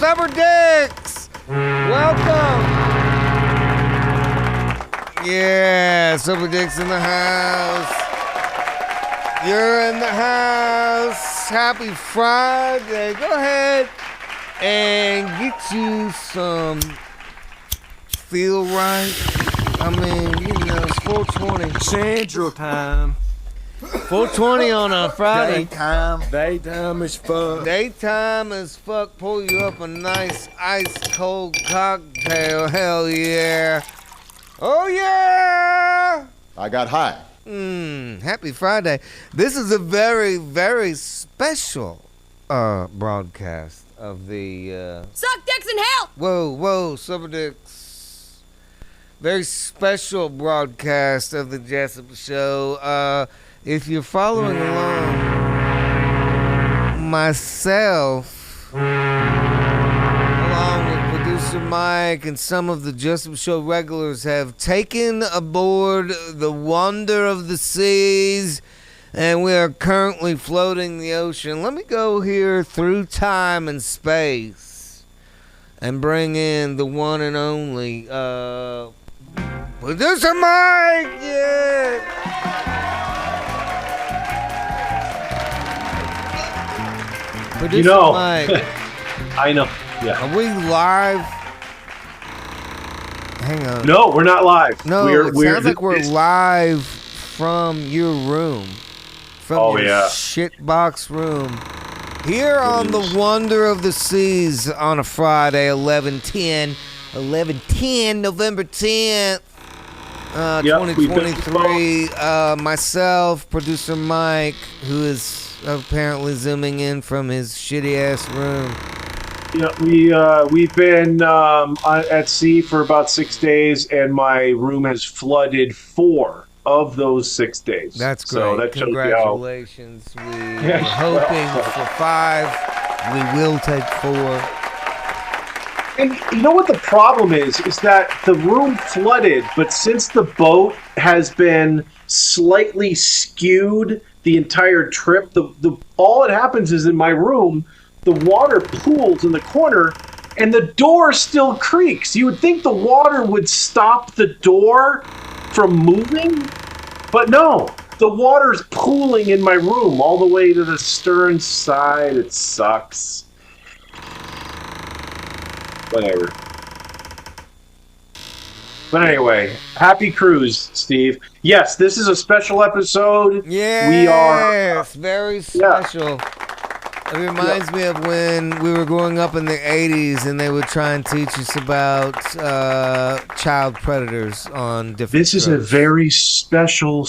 Summer Dicks. Welcome. Yeah, Summer Dicks in the house. You're in the house. Happy Friday. Go ahead and get you some feel right. I mean, you know, it's 4:20. Central time. 4:20 on a Friday. Daytime as fuck. Daytime as fuck. Pull you up a nice ice cold cocktail. Hell yeah. Oh yeah. I got high. Happy Friday. This is a very, very special broadcast of the Suck dicks in hell! Whoa, Summer Dicks. Very special broadcast of the Jessup Show. If you're following along, myself, along with producer Mike and some of the Jessup Show regulars, have taken aboard the Wonder of the Seas, and we are currently floating the ocean. Let me go here through time and space and bring in the one and only producer Mike. Yeah. Producer Mike. I know. Yeah. Are we live? Hang on. No, we're not live. No, it sounds like we're live from your room. From your shitbox room. Here on the Wonder of the Seas on a Friday, 11/10, November 10th, 2023. Myself, producer Mike, who is apparently zooming in from his shitty ass room. Yeah, we've been at sea for about 6 days, and my room has flooded 4 of those 6 days. That's great. So that Congratulations. We were hoping for 5. We will take 4. And you know what the problem is that the room flooded, but since the boat has been slightly skewed the entire trip, all that happens is in my room, the water pools in the corner, and the door still creaks. You would think the water would stop the door from moving, but no. The water's pooling in my room all the way to the stern side. It sucks. Whatever. But anyway, happy cruise, Steve. Yes, this is a special episode. Yes, we are very special. It reminds me of when we were growing up in the 80s and they would try and teach us about child predators on different This is a very special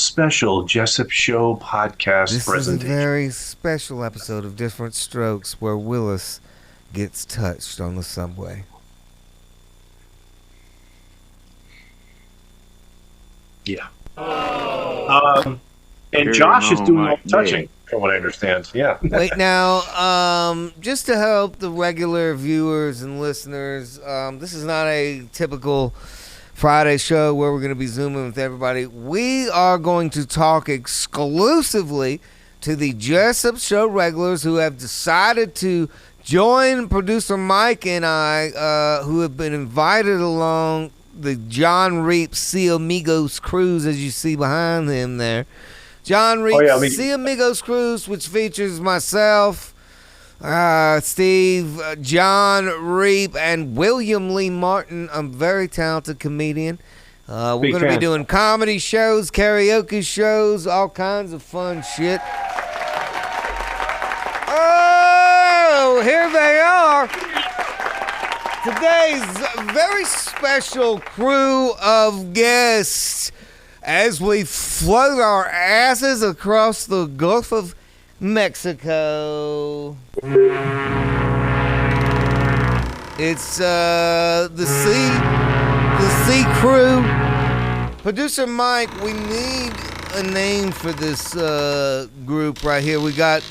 Jessup Show podcast presentation. This is a very special episode of Different Strokes where Willis gets touched on the subway. Yeah. And Josh is doing all the touching, from what I understand. Yeah. Wait, now, just to help the regular viewers and listeners, this is not a typical Friday show where we're going to be zooming with everybody. We are going to talk exclusively to the Jessup Show regulars who have decided to join producer Mike and I, who have been invited along the John Reap Sea Amigos cruise, as you see behind him there. John Reap Sea Amigos cruise, which features myself, Steve, John Reap, and William Lee Martin, a very talented comedian. We're going to be doing comedy shows, karaoke shows, all kinds of fun shit. Oh, here they are. Today's very special crew of guests as we float our asses across the Gulf of Mexico. It's the sea crew. Producer Mike, we need a name for this group right here. We got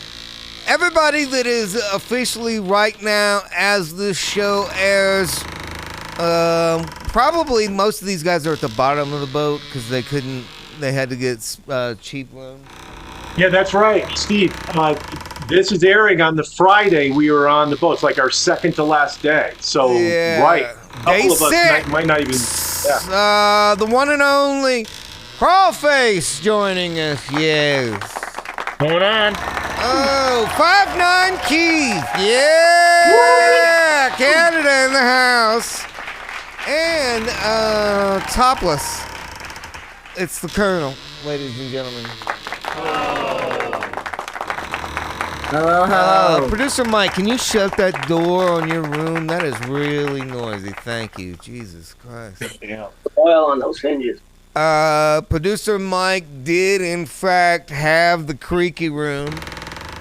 everybody that is officially right now as this show airs. Probably most of these guys are at the bottom of the boat because they had to get cheap loans. Yeah, that's right, Steve. This is airing on the Friday we were on the boat. It's like our second to last day. So, right. A couple of us might not even... Yeah. The one and only Crawlface joining us, yes. Hold on. Oh, 5'9" Keith, yeah! Canada in the house. And topless. It's the Colonel, ladies and gentlemen. Hello. Producer Mike, can you shut that door on your room? That is really noisy. Thank you. Jesus Christ. Yeah. Oil on those hinges. Producer Mike did, in fact, have the creaky room.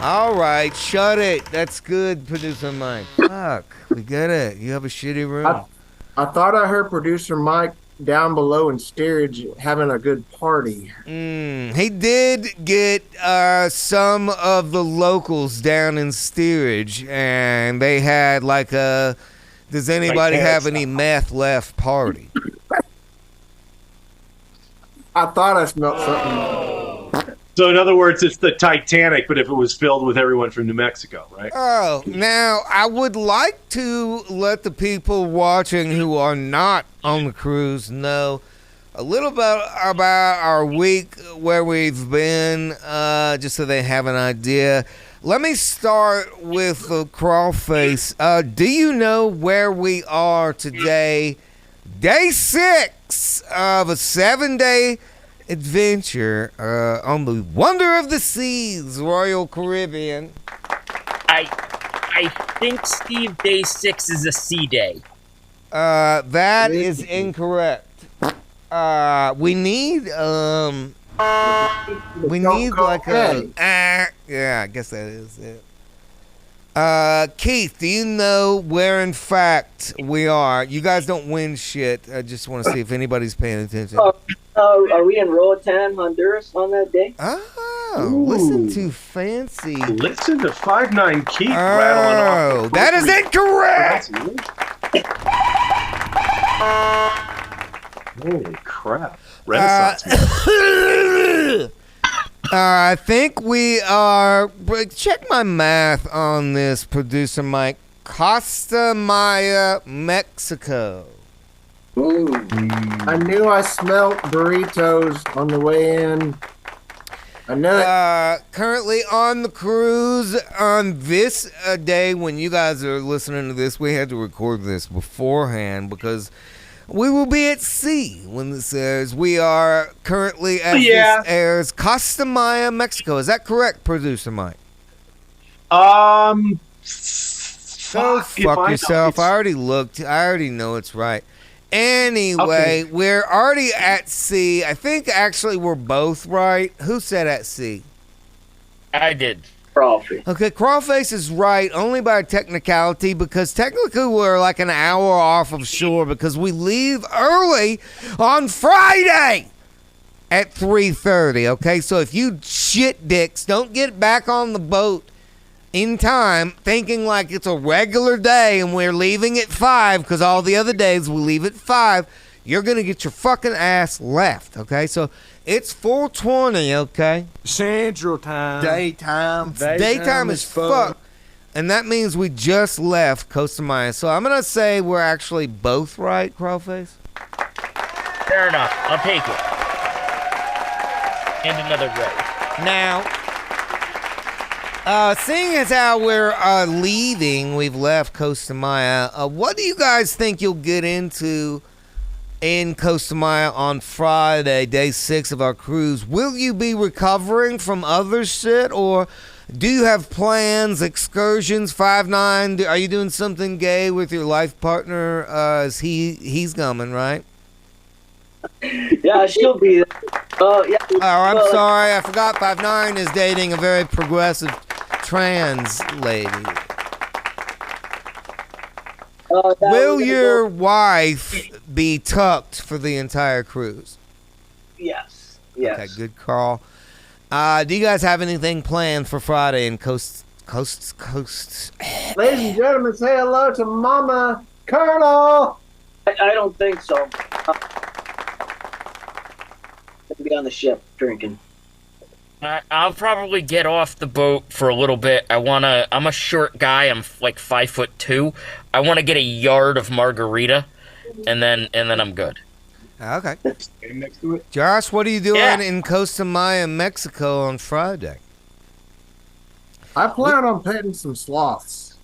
All right, shut it. That's good, Producer Mike. Fuck, we get it. You have a shitty room. I thought I heard Producer Mike down below in steerage having a good party. He did get some of the locals down in steerage, and they had like a does anybody have any meth left party? I thought I smelled something. So in other words, it's the Titanic, but if it was filled with everyone from New Mexico, right? Oh, now I would like to let the people watching who are not on the cruise know a little bit about our week, where we've been, just so they have an idea. Let me start with the Crawlface. Do you know where we are today? Day 6 of a 7-day adventure on the Wonder of the Seas, Royal Caribbean. I think, Steve, day 6 is a sea day. That is incorrect. We need like a yeah, I guess that is it. Keith, do you know where in fact we are? You guys don't win shit. I just want to see if anybody's paying attention. Are we in Roatan, Honduras on that day? Oh, listen to fancy. Listen to 5'9" Keith rattling off. That is incorrect. Holy crap. Renaissance. I think we are. Check my math on this, Producer Mike. Costa Maya, Mexico. Ooh. I knew I smelled burritos on the way in. I know it. Currently on the cruise on this day, when you guys are listening to this, we had to record this beforehand because we will be at sea when this airs. We are currently at this airs, Costa Maya, Mexico. Is that correct, Producer Mike? Fuck yourself. I already looked. I already know it's right. Anyway, we're already at sea. I think actually we're both right. Who said at sea? I did. Crawlface. Okay, Crawlface is right only by technicality, because technically we're like an hour off of shore because we leave early on Friday at 3:30. Okay, so if you shit dicks don't get back on the boat in time thinking like it's a regular day and we're leaving at 5 because all the other days we leave at 5, you're going to get your fucking ass left. Okay, so it's 4:20, okay? Central time. Daytime. Daytime is fuck. And that means we just left Costa Maya. So I'm going to say we're actually both right, Crawlface. Fair enough. I'll take it. And another right. Now, seeing as how we're leaving, we've left Costa Maya, what do you guys think you'll get into in Costa Maya on Friday, day 6 of our cruise? Will you be recovering from other shit, or do you have plans, excursions? 5'9", are you doing something gay with your life partner? He's coming, right? Yeah, she'll be there. Yeah. Oh, I'm sorry, I forgot 5'9" is dating a very progressive trans lady. Will your wife be tucked for the entire cruise? Yes. Yes. Okay, good call. Do you guys have anything planned for Friday in coast? Ladies and gentlemen, say hello to Mama Colonel. I don't think so. I'll be on the ship drinking. I'll probably get off the boat for a little bit. I'm a short guy. I'm like 5'2". I want to get a yard of margarita, and then I'm good. Okay. Stand next to it. Josh, what are you doing Yeah. in Costa Maya, Mexico on Friday? I plan on painting some sloths.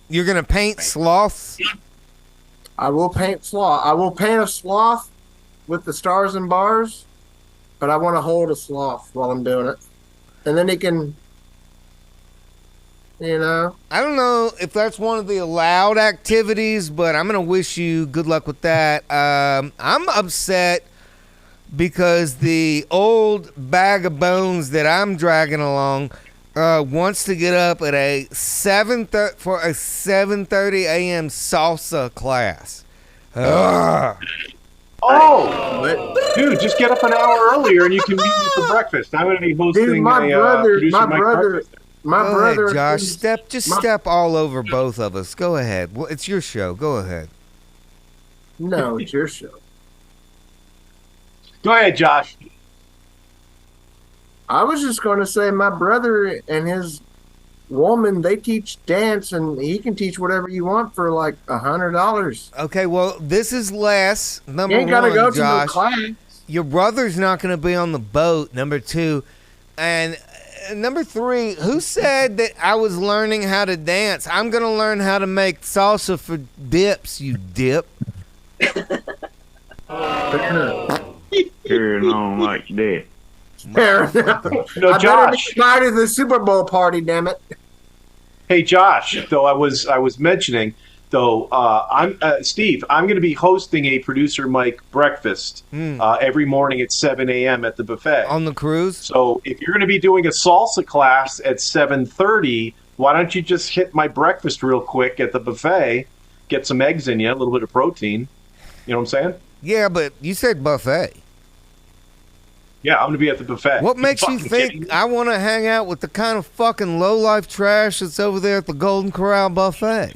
You're going to paint sloths? I will paint sloth. I will paint a sloth with the stars and bars, but I want to hold a sloth while I'm doing it, and then he can, I don't know if that's one of the allowed activities, but I'm going to wish you good luck with that. I'm upset because the old bag of bones that I'm dragging along wants to get up at for a 7:30 a.m. salsa class. Ugh. Oh, dude, just get up an hour earlier and you can meet me for breakfast. I'm going to be hosting Dude, my producer Mike breakfast. Go brother, ahead, Josh. Step all over both of us. Go ahead. Well, it's your show. Go ahead. No, it's your show. Go ahead, Josh. I was just going to say my brother and his woman, they teach dance, and he can teach whatever you want for like $100. Okay, well, this is less. Number You ain't got to one, go to no Josh. class. Your brother's not going to be on the boat. Number two, and number three, who said that I was learning how to dance? I'm going to learn how to make salsa for dips. You dip. Carrying on like that. Fair enough. No, I better Josh. be invited to the Super Bowl party, damn it. Hey, Josh. Though I was mentioning, though, Steve. I'm going to be hosting a producer Mike breakfast every morning at 7 a.m. at the buffet On the cruise? So if you're going to be doing a salsa class at 7:30, why don't you just hit my breakfast real quick at the buffet, get some eggs in you, a little bit of protein. You know what I'm saying? Yeah, but you said buffet. Yeah, I'm going to be at the buffet. What makes you Fucking kidding think me? I want to hang out with the kind of fucking low-life trash that's over there at the Golden Corral buffet?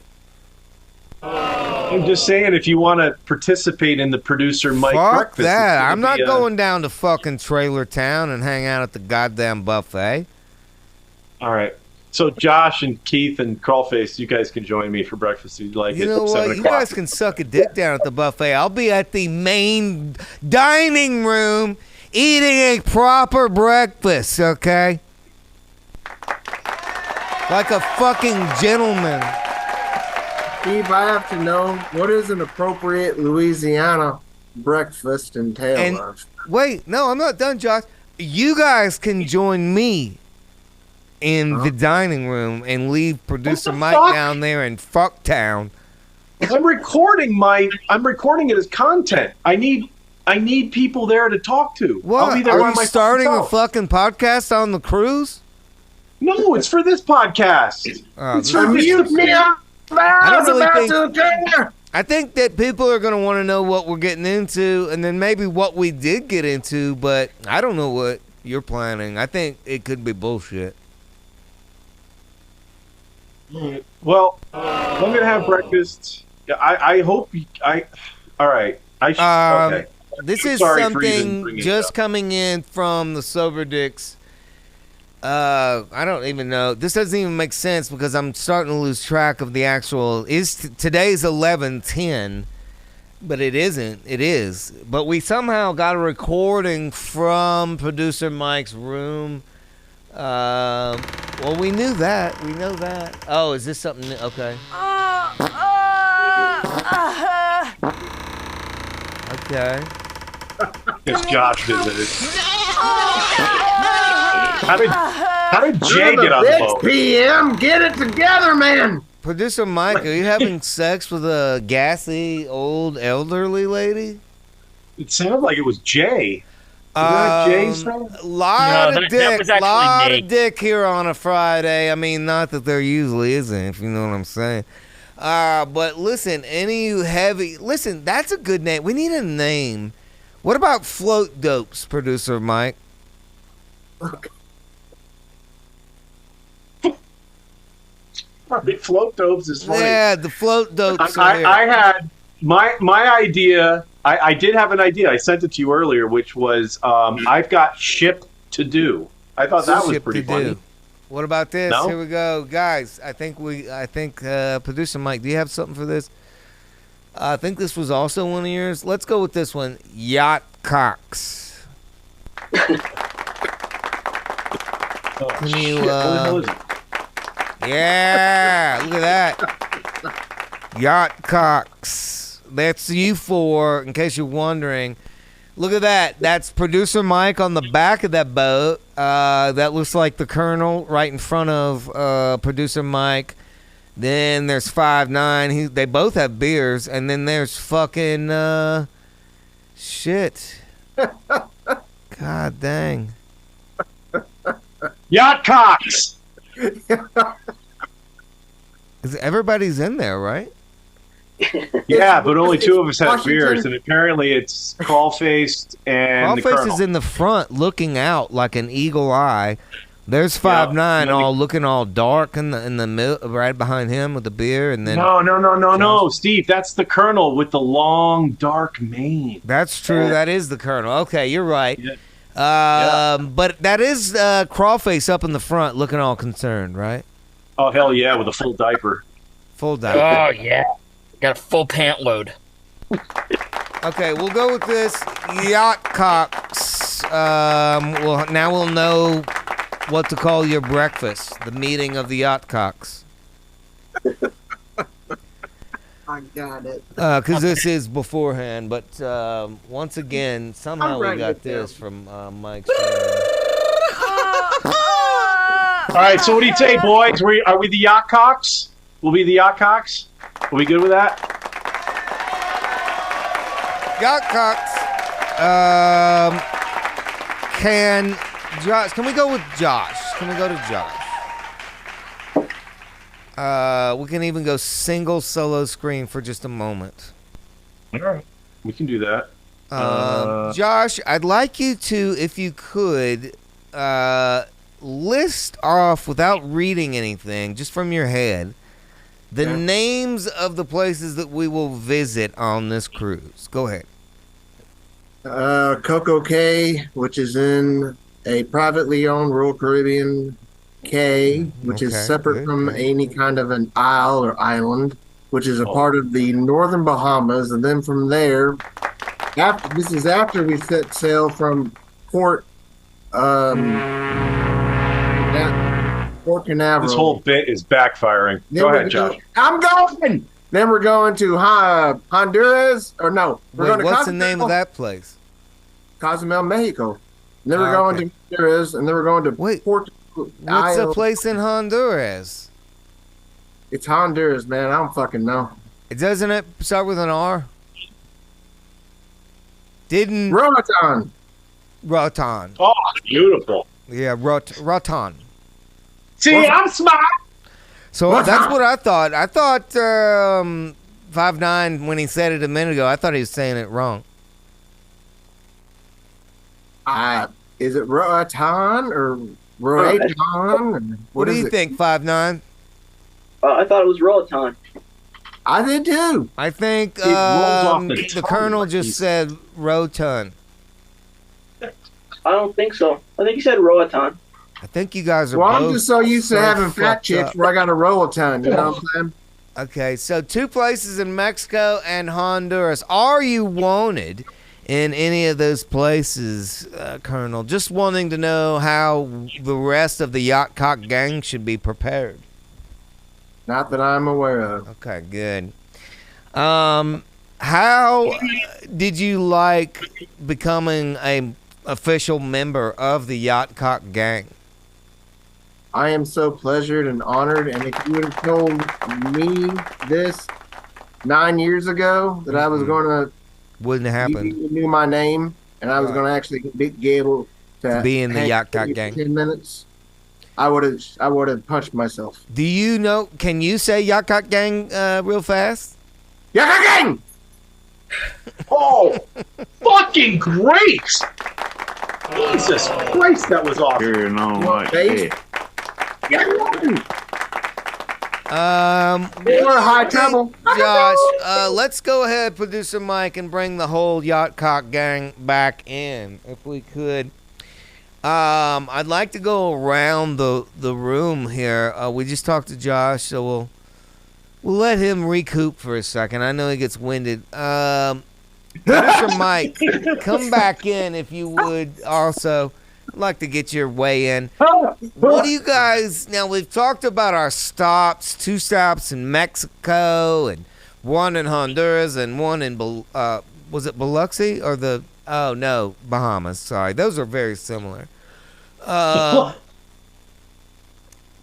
I'm just saying, if you want to participate in the producer Mike Fuck breakfast, it's that. gonna I'm not be, going down to fucking Trailer Town and hang out at the goddamn buffet. All right. So Josh and Keith and Crawlface, you guys can join me for breakfast if you'd like. You it know at what? 7 You o'clock. guys can suck a dick down at the buffet. I'll be at the main dining room eating a proper breakfast, okay? Like a fucking gentleman. Steve, I have to know, what is an appropriate Louisiana breakfast entail And- of? Wait, no, I'm not done, Josh. You guys can join me in the dining room and leave producer the Mike fuck? down there in Fucktown. I'm recording it as content. I need people there to talk to. What? I'll be there Are by you my starting a self. fucking podcast on the cruise? No, it's for this podcast. Oh, It's this- for this- I don't really about think- to occur. I think that people are going to want to know what we're getting into and then maybe what we did get into, but I don't know what you're planning. I think it could be bullshit. Well, I'm gonna have breakfast. I hope. All right. Okay. This is Sorry for even something bringing it just up. coming in from the Sober Dicks. I don't even know. This doesn't even make sense because I'm starting to lose track of the actual. Today's 11/10, but it isn't. It is. But we somehow got a recording from producer Mike's room. Well, we knew that. We know that. Oh, is this something new? Okay. Okay. It's Josh visited. How did Jay get on the 6 boat? p.m. Get it together, man. Producer Mike, are you having sex with a gassy old elderly lady? It sounded like it was Jay. that Jay's friend? Lot No, of that was actually lot Nate. of dick here on a Friday. I mean, not that there usually isn't, if you know what I'm saying. But listen, listen, that's a good name. We need a name. What about Float Dopes, producer Mike? The float dopes is funny. Yeah, the Float Dopes. are here. I had my idea. I did have an idea. I sent it to you earlier, which was I've got ship to do. I thought that was Ship pretty to funny. do. What about this? No? Here we go, guys. I think producer Mike, do you have something for this? I think this was also one of yours. Let's go with this one. Yacht Cox. Oh, Can you, shit. What the hell is it? Yeah, look at that. Yacht Cox. That's you four, in case you're wondering. Look at that. That's producer Mike on the back of that boat. That looks like the Colonel right in front of producer Mike. Then there's 5'9". They both have beers. And then there's fucking shit. God dang. Yacht Cox! Everybody's in there, right? Yeah, but only two of us have Washington. beers, and apparently it's Crawlfaced and the Crawface Colonel. is in the front looking out like an eagle eye. There's 5'9", all looking all dark in the middle, right behind him with the beer, and then No, Steve, that's the Colonel with the long, dark mane. that's true. That is the Colonel. Okay, you're right. Yeah. But that is Crawface up in the front, looking all concerned, right? Oh, hell yeah, with a full diaper. Full dive. Oh yeah, got a full pant load. Okay, we'll go with this Yacht Cox. Now we'll know what to call your breakfast. The meeting of the Yacht Cox. I got it. Because this is beforehand, but once again, somehow I'm we writing got it down. this from Mike's. All right, so what do you say, boys? Are we the Yacht Cocks? We'll be the Yacht Cocks? Are we good with that? Yacht Cox. Can we go with Josh? Can we go to Josh? We can even go single solo screen for just a moment. All right. We can do that. Josh, I'd like you to, if you could, list off without reading anything, just from your head, the names of the places that we will visit on this cruise. Go ahead. Coco Cay, which is in a privately owned Royal Caribbean Cay, which is Okay, separate good, from good. any kind of an isle or island, which is a part of the northern Bahamas. And then from there, this is after we set sail from Port Canaveral. This whole bit is backfiring. Then Go we're ahead, Josh. I'm going. Then we're going to Honduras, or no? We're Wait, going to what's the name of that place? Cozumel, Mexico. And then we're Oh, going okay. to Honduras, and then we're going to Wait, Port. What's the place in Honduras? It's Honduras, man. I don't fucking know. Doesn't it start with an R? Didn't Roatan. Rotan? Oh, beautiful. Yeah, Rotan. See, I'm smart. So Rotan. that's what I thought. I thought 5'9", when he said it a minute ago, I thought he was saying it wrong. Is it Roatan or Roatan? What do is you it? think, 5'9"? I thought it was Roatan. I did too. I think It rolls off the the tongue Colonel like just he's- said Rotan. I don't think so. I think he said Roatan. I think you guys are Well, both I'm just so used to so having fat fucked chicks up. where I got a Roatan. You know what I'm saying? Okay, so 2 places in Mexico and Honduras. Are you wanted in any of those places, Colonel? Just wanting to know how the rest of the Yacht Cock gang should be prepared. Not that I'm aware of. Okay, good. How did you like becoming a official member of the Yacht Cock gang? I am so pleasured and honored. And if you would have told me this 9 years ago that I was going to Wouldn't have happened. You knew my name, and I was Right. going to actually be able to Be in the hang Yacht Cock with you gang. for 10 minutes. I would have punched myself. Do you know? Can you say Yacht Cock gang real fast? Yacht gang! Oh, fucking great! Jesus Christ, that was awesome. Carrying on like Face? that. Or high trouble. Josh, let's go ahead, producer Mike, and bring the whole Yacht Cock gang back in, if we could. I'd like to go around the room here. We just talked to Josh, so we'll let him recoup for a second. I know he gets winded. Producer Mike, come back in if you would. Also, I'd like to get your way in. What do you guys? Now we've talked about our stops. 2 stops in Mexico and 1 in Honduras and 1 in was it Biloxi or the? Oh no, Bahamas. Sorry, those are very similar.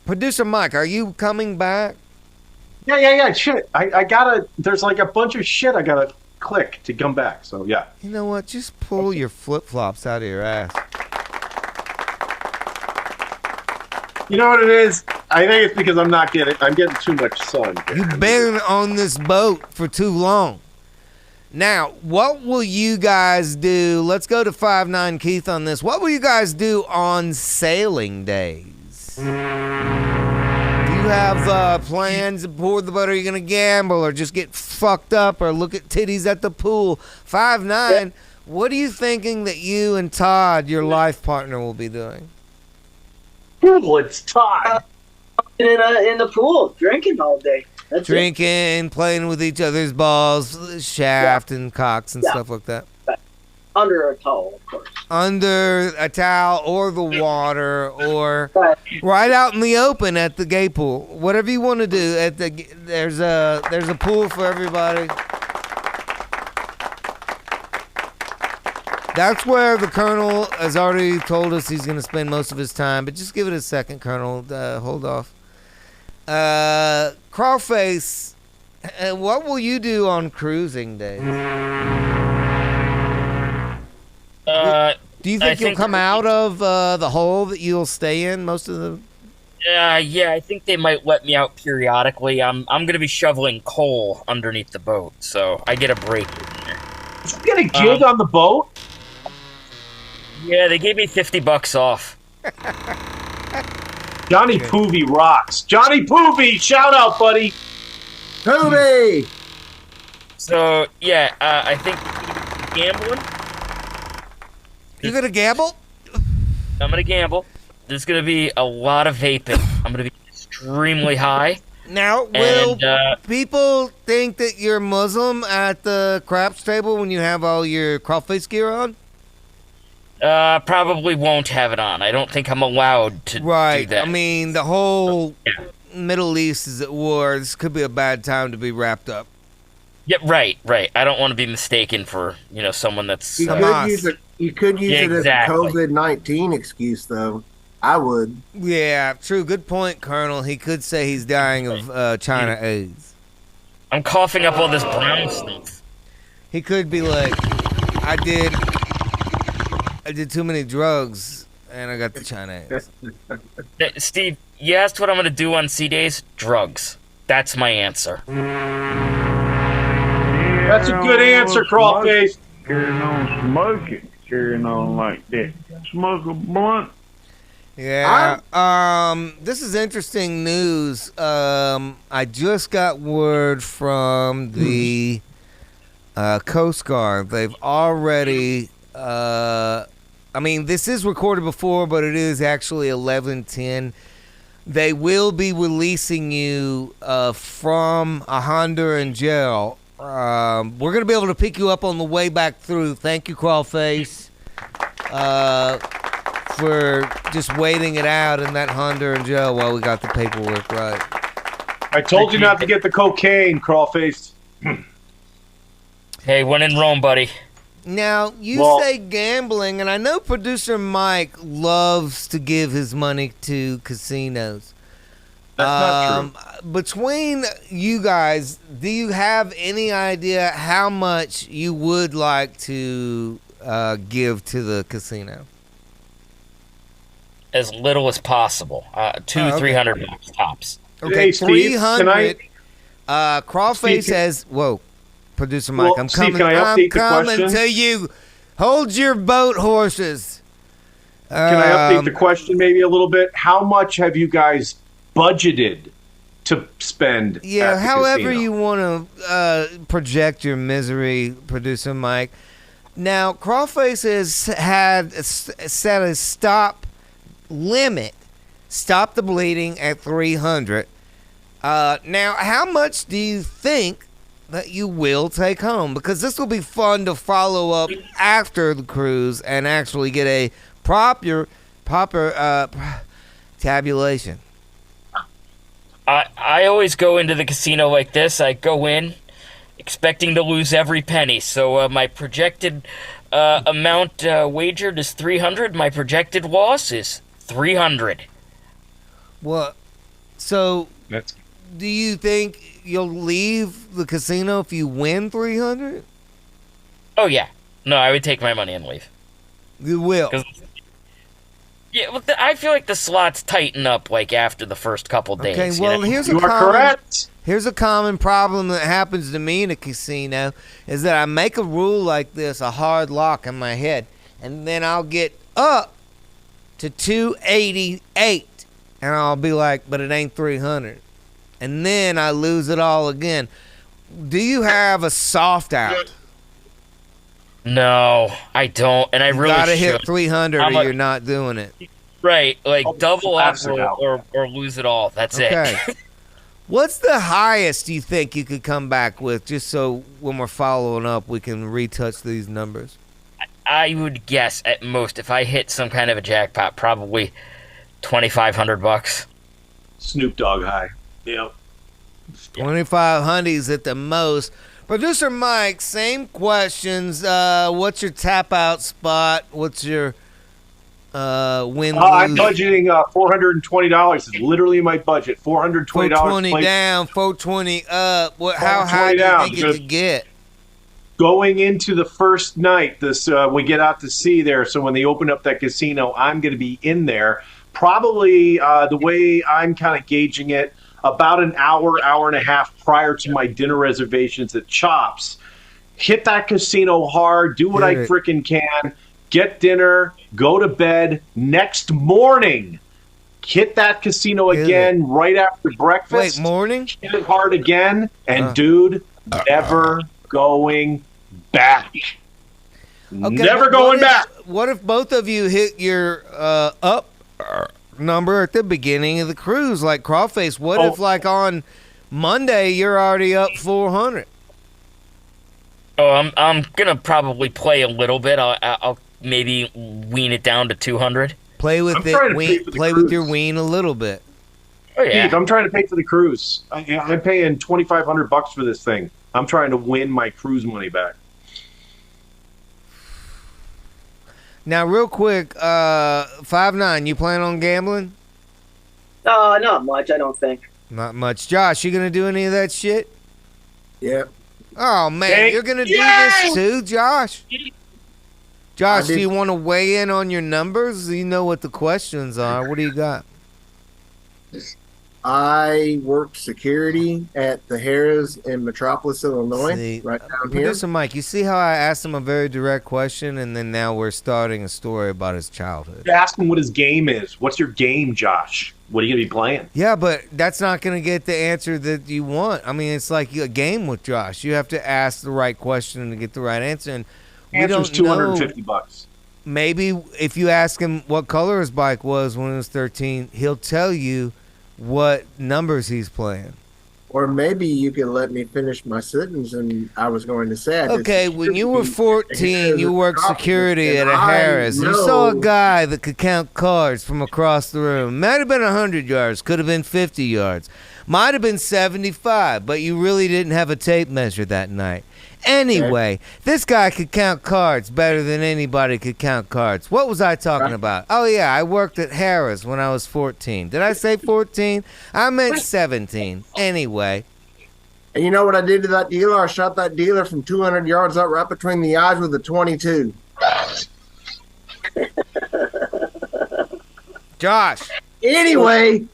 Producer Mike, are you coming back? Yeah. Shit, I gotta. There's like a bunch of shit I gotta click to come back. So yeah. You know what? Just pull your flip flops out of your ass. You know what it is? I think it's because I'm getting too much sun. You've been on this boat for too long. Now, what will you guys do? Let's go to 5'9" Keith on this. What will you guys do on sailing days? Do you have plans aboard the boat? Are you going to gamble or just get fucked up or look at titties at the pool? 5'9", what are you thinking that you and Todd, your life partner, will be doing? Well, it's Todd. In the pool, drinking all day. That's Drinking, playing with each other's balls, shaft and cocks and stuff like that. Under a towel, of course. Under a towel or the water or right out in the open at the gay pool. Whatever you want to do. There's a pool for everybody. That's where the Colonel has already told us he's going to spend most of his time. But just give it a second, Colonel. Hold off. Crawface, what will you do on cruising days? Do you think you'll come out of the hole that you'll stay in most of the? Yeah, I think they might let me out periodically. I'm gonna be shoveling coal underneath the boat, so I get a break in there. Did you get a gig on the boat? Yeah, they gave me $50 off. Johnny Poovy rocks. Johnny Poovy, shout out, buddy. Poovy! So yeah, I think gambling. You gonna gamble? I'm gonna gamble. There's gonna be a lot of vaping. I'm gonna be extremely high. Now, will people think that you're Muslim at the craps table when you have all your crawfish gear on? Probably won't have it on. I don't think I'm allowed to do that. I mean, the whole Middle East is at war. This could be a bad time to be wrapped up. Yeah, right. I don't want to be mistaken for, someone that's... You could use it as a COVID-19 excuse, though. I would. Yeah, true. Good point, Colonel. He could say he's dying of China AIDS. I'm coughing up all this brown stuff. He could be like, I did too many drugs, and I got the China AIDS. Steve, you asked what I'm going to do on sea days? Drugs. That's my answer. That's a good answer, Crawface. Carrying on smoking. Carrying on like that. Smoke a blunt. Yeah. This is interesting news. I just got word from the Coast Guard. They've already... this is recorded before, but it is actually 11:10. They will be releasing you from a Honduran jail. We're going to be able to pick you up on the way back through. Thank you, Crawface, for just waiting it out in that Honduran jail while we got the paperwork right. I told you not to get the cocaine, Crawface. Hey, when in Rome, buddy. Now, you say gambling, and I know producer Mike loves to give his money to casinos. That's not true. Between you guys, do you have any idea how much you would like to give to the casino? As little as possible. $200-$300 tops. Okay, Hey, Steve, 300. Crawface says, whoa. Producer Mike, Well, I'm Steve, coming. can I update I'm the coming question? to you. Hold your boat horses. Can I update the question maybe a little bit? How much have you guys budgeted to spend? Yeah, at the however casino? you want to project your misery, Producer Mike. Now, Crawface has set a stop limit, stop the bleeding at 300. Now, how much do you think that you will take home? Because this will be fun to follow up after the cruise and actually get a proper tabulation. I always go into the casino like this. I go in expecting to lose every penny. So my projected amount wagered is 300. My projected loss is 300. Well, so That's do you think you'll leave the casino if you win 300? Oh yeah. No, I would take my money and leave. You will. Yeah, well, I feel like the slots tighten up like after the first couple days. Okay, well, here's You are correct. Here's a common problem that happens to me in a casino is that I make a rule like this, a hard lock in my head, and then I'll get up to 288, and I'll be like, but it ain't 300. And then I lose it all again. Do you have a soft out? No, I don't, and I You really gotta should. hit 300 or you're not doing it. Right, like double up Pass it out. or lose it all. That's Okay. it. What's the highest you think you could come back with, just so when we're following up, we can retouch these numbers? I would guess at most if I hit some kind of a jackpot, probably $2,500. Snoop Dogg high. Yep. 2,500 at the most. Producer Mike, same questions. What's your tap out spot? What's your win? I'm lose? budgeting $420. It's literally my budget. $420. 420 play- down, 420 up. How 420 high do you down, think it because- could get? Going into the first night, this we get out to sea there. So when they open up that casino, I'm going to be in there. Probably the way I'm kind of gauging it, about an hour and a half prior to my dinner reservations at Chops. Hit that casino hard, do what I Hit it. freaking can, get dinner, go to bed. Next morning, hit that casino Hit again right after breakfast. Wait, morning? Hit it hard again, and Uh. dude, never going back. Okay, Never but going back. What if both of you hit your up number at the beginning of the cruise, like Crawface? What if, like, on Monday you're already up 400? Oh, I'm gonna probably play a little bit. I'll maybe wean it down to 200. Play with I'm trying to pay it. for the Play with cruise. your ween a little bit. Oh yeah. Steve, I'm trying to pay for the cruise. I'm paying $2,500 for this thing. I'm trying to win my cruise money back. Now, real quick, 5'9", you plan on gambling? Not much, I don't think. Not much. Josh, you gonna do any of that shit? Yep. Oh man, Thank you're gonna do you. this too, Josh? Josh, I do did- you want to weigh in on your numbers? You know what the questions are. What do you got? I worked security at the Harrah's in Metropolis, Illinois, See, right down here. Producer Mike, you see how I asked him a very direct question, and then now we're starting a story about his childhood. Ask him what his game is. What's your game, Josh? What are you going to be playing? Yeah, but that's not going to get the answer that you want. I mean, it's like a game with Josh. You have to ask the right question to get the right answer. And we Answer's don't know. $250. Maybe if you ask him what color his bike was when he was 13, he'll tell you what numbers he's playing. Or maybe you could let me finish my sentence, and I was going to say. I did Okay, when you were security 14, you worked security at and a I Harris. You saw a know- guy that could count cards from across the room. Might have been 100 yards, could have been 50 yards, might have been 75, but you really didn't have a tape measure that night. Anyway, this guy could count cards better than anybody could count cards. What was I talking Right. about? Oh, yeah, I worked at Harris when I was 14. Did I say 14? I meant 17. Anyway. And you know what I did to that dealer? I shot that dealer from 200 yards out right between the eyes with a 22. Josh. Anyway,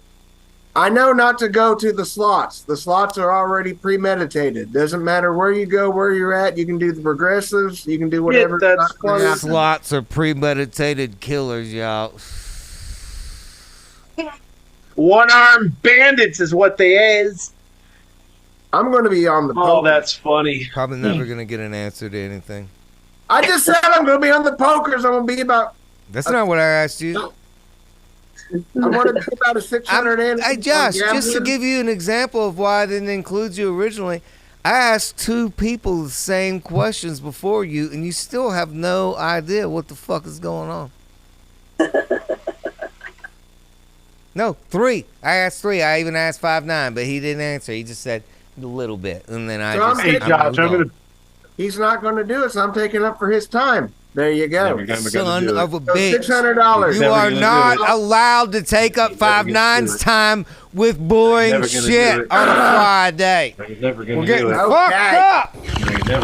I know not to go to the slots. The slots are already premeditated. Doesn't matter where you go, where you're at. You can do the progressives. You can do whatever. that's Not gonna funny. happen. Slots are premeditated killers, y'all. One-armed bandits is what they is. I'm going to be on the Oh, poker. that's funny. Probably never gonna get an answer to anything. I just said I'm going to be on the pokers. I'm going to be about. That's not what I asked you. I want to be about a 600 in. Hey, Josh, just to give you an example of why I didn't include you originally, I asked 2 people the same questions before you, and you still have no idea what the fuck is going on. No, 3. I asked 3. I even asked 5'9", but he didn't answer. He just said a little bit, and then I just. Hey, Josh, He's not going to do it, so I'm taking up for his time. There you go. Son of a bitch. $600. You are not allowed to take up 5'9's time with boring shit on a Friday. We're getting fucked up.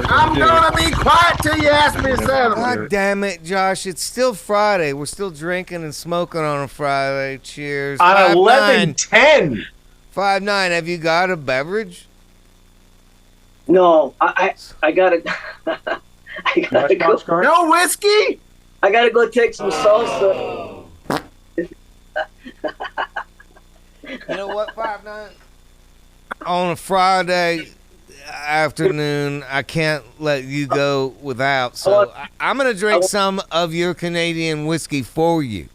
I'm going to be quiet till you ask me to settle. God damn it, Josh. It's still Friday. We're still drinking and smoking on a Friday. Cheers. On 11/10. 5'9", have you got a beverage? No, I gotta. I gotta go. No whiskey? I gotta go take some salsa. You know what, 5'9"? On a Friday afternoon, I can't let you go without. So I'm going to drink some of your Canadian whiskey for you.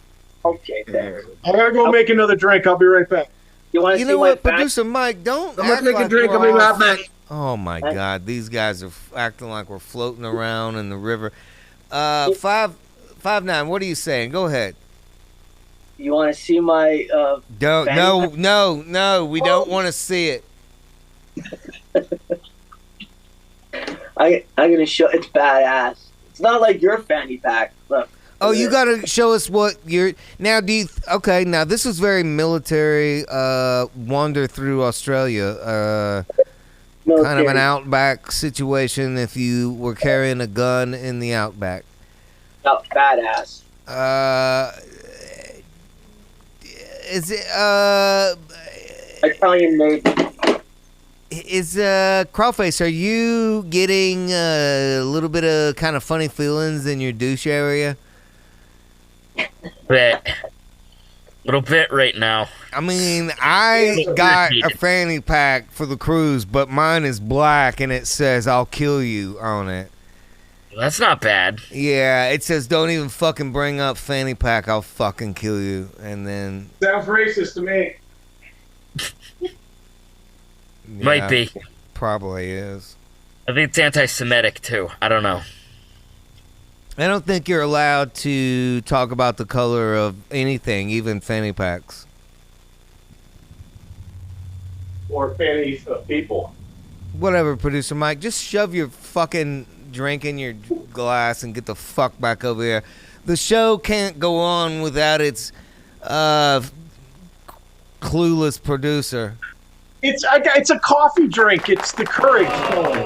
Okay, thanks. I gotta go make another drink. I'll be right back. You want to You see know my what, back? Producer Mike, don't I'm going act to take like a drink. we're I'll be all- right back. Oh, my God. These guys are acting like we're floating around in the river. 5'9", what are you saying? Go ahead. You want to see my Don't, fanny no, we don't want to see it. I'm gonna show. It's badass. It's not like your fanny pack. Look. Oh, you got to show us what you're... Now, okay, now this was very military wander through Australia. Kind of an outback situation if you were carrying a gun in the outback. Oh, badass. Is it... Italian made. Is Crawface, are you getting a little bit of kind of funny feelings in your douche area? Little bit right now. I mean, I got a fanny pack for the cruise, but mine is black and it says "I'll kill you" on it. That's not bad. Yeah, it says "Don't even fucking bring up fanny pack, I'll fucking kill you." And then Sounds racist to me. Might be. Probably is. I think it's anti-Semitic too. I don't know. I don't think you're allowed to talk about the color of anything, even fanny packs. Or fannies of people. Whatever, Producer Mike. Just shove your fucking drink in your glass and get the fuck back over here. The show can't go on without its clueless producer. It's a coffee drink. It's the courage going.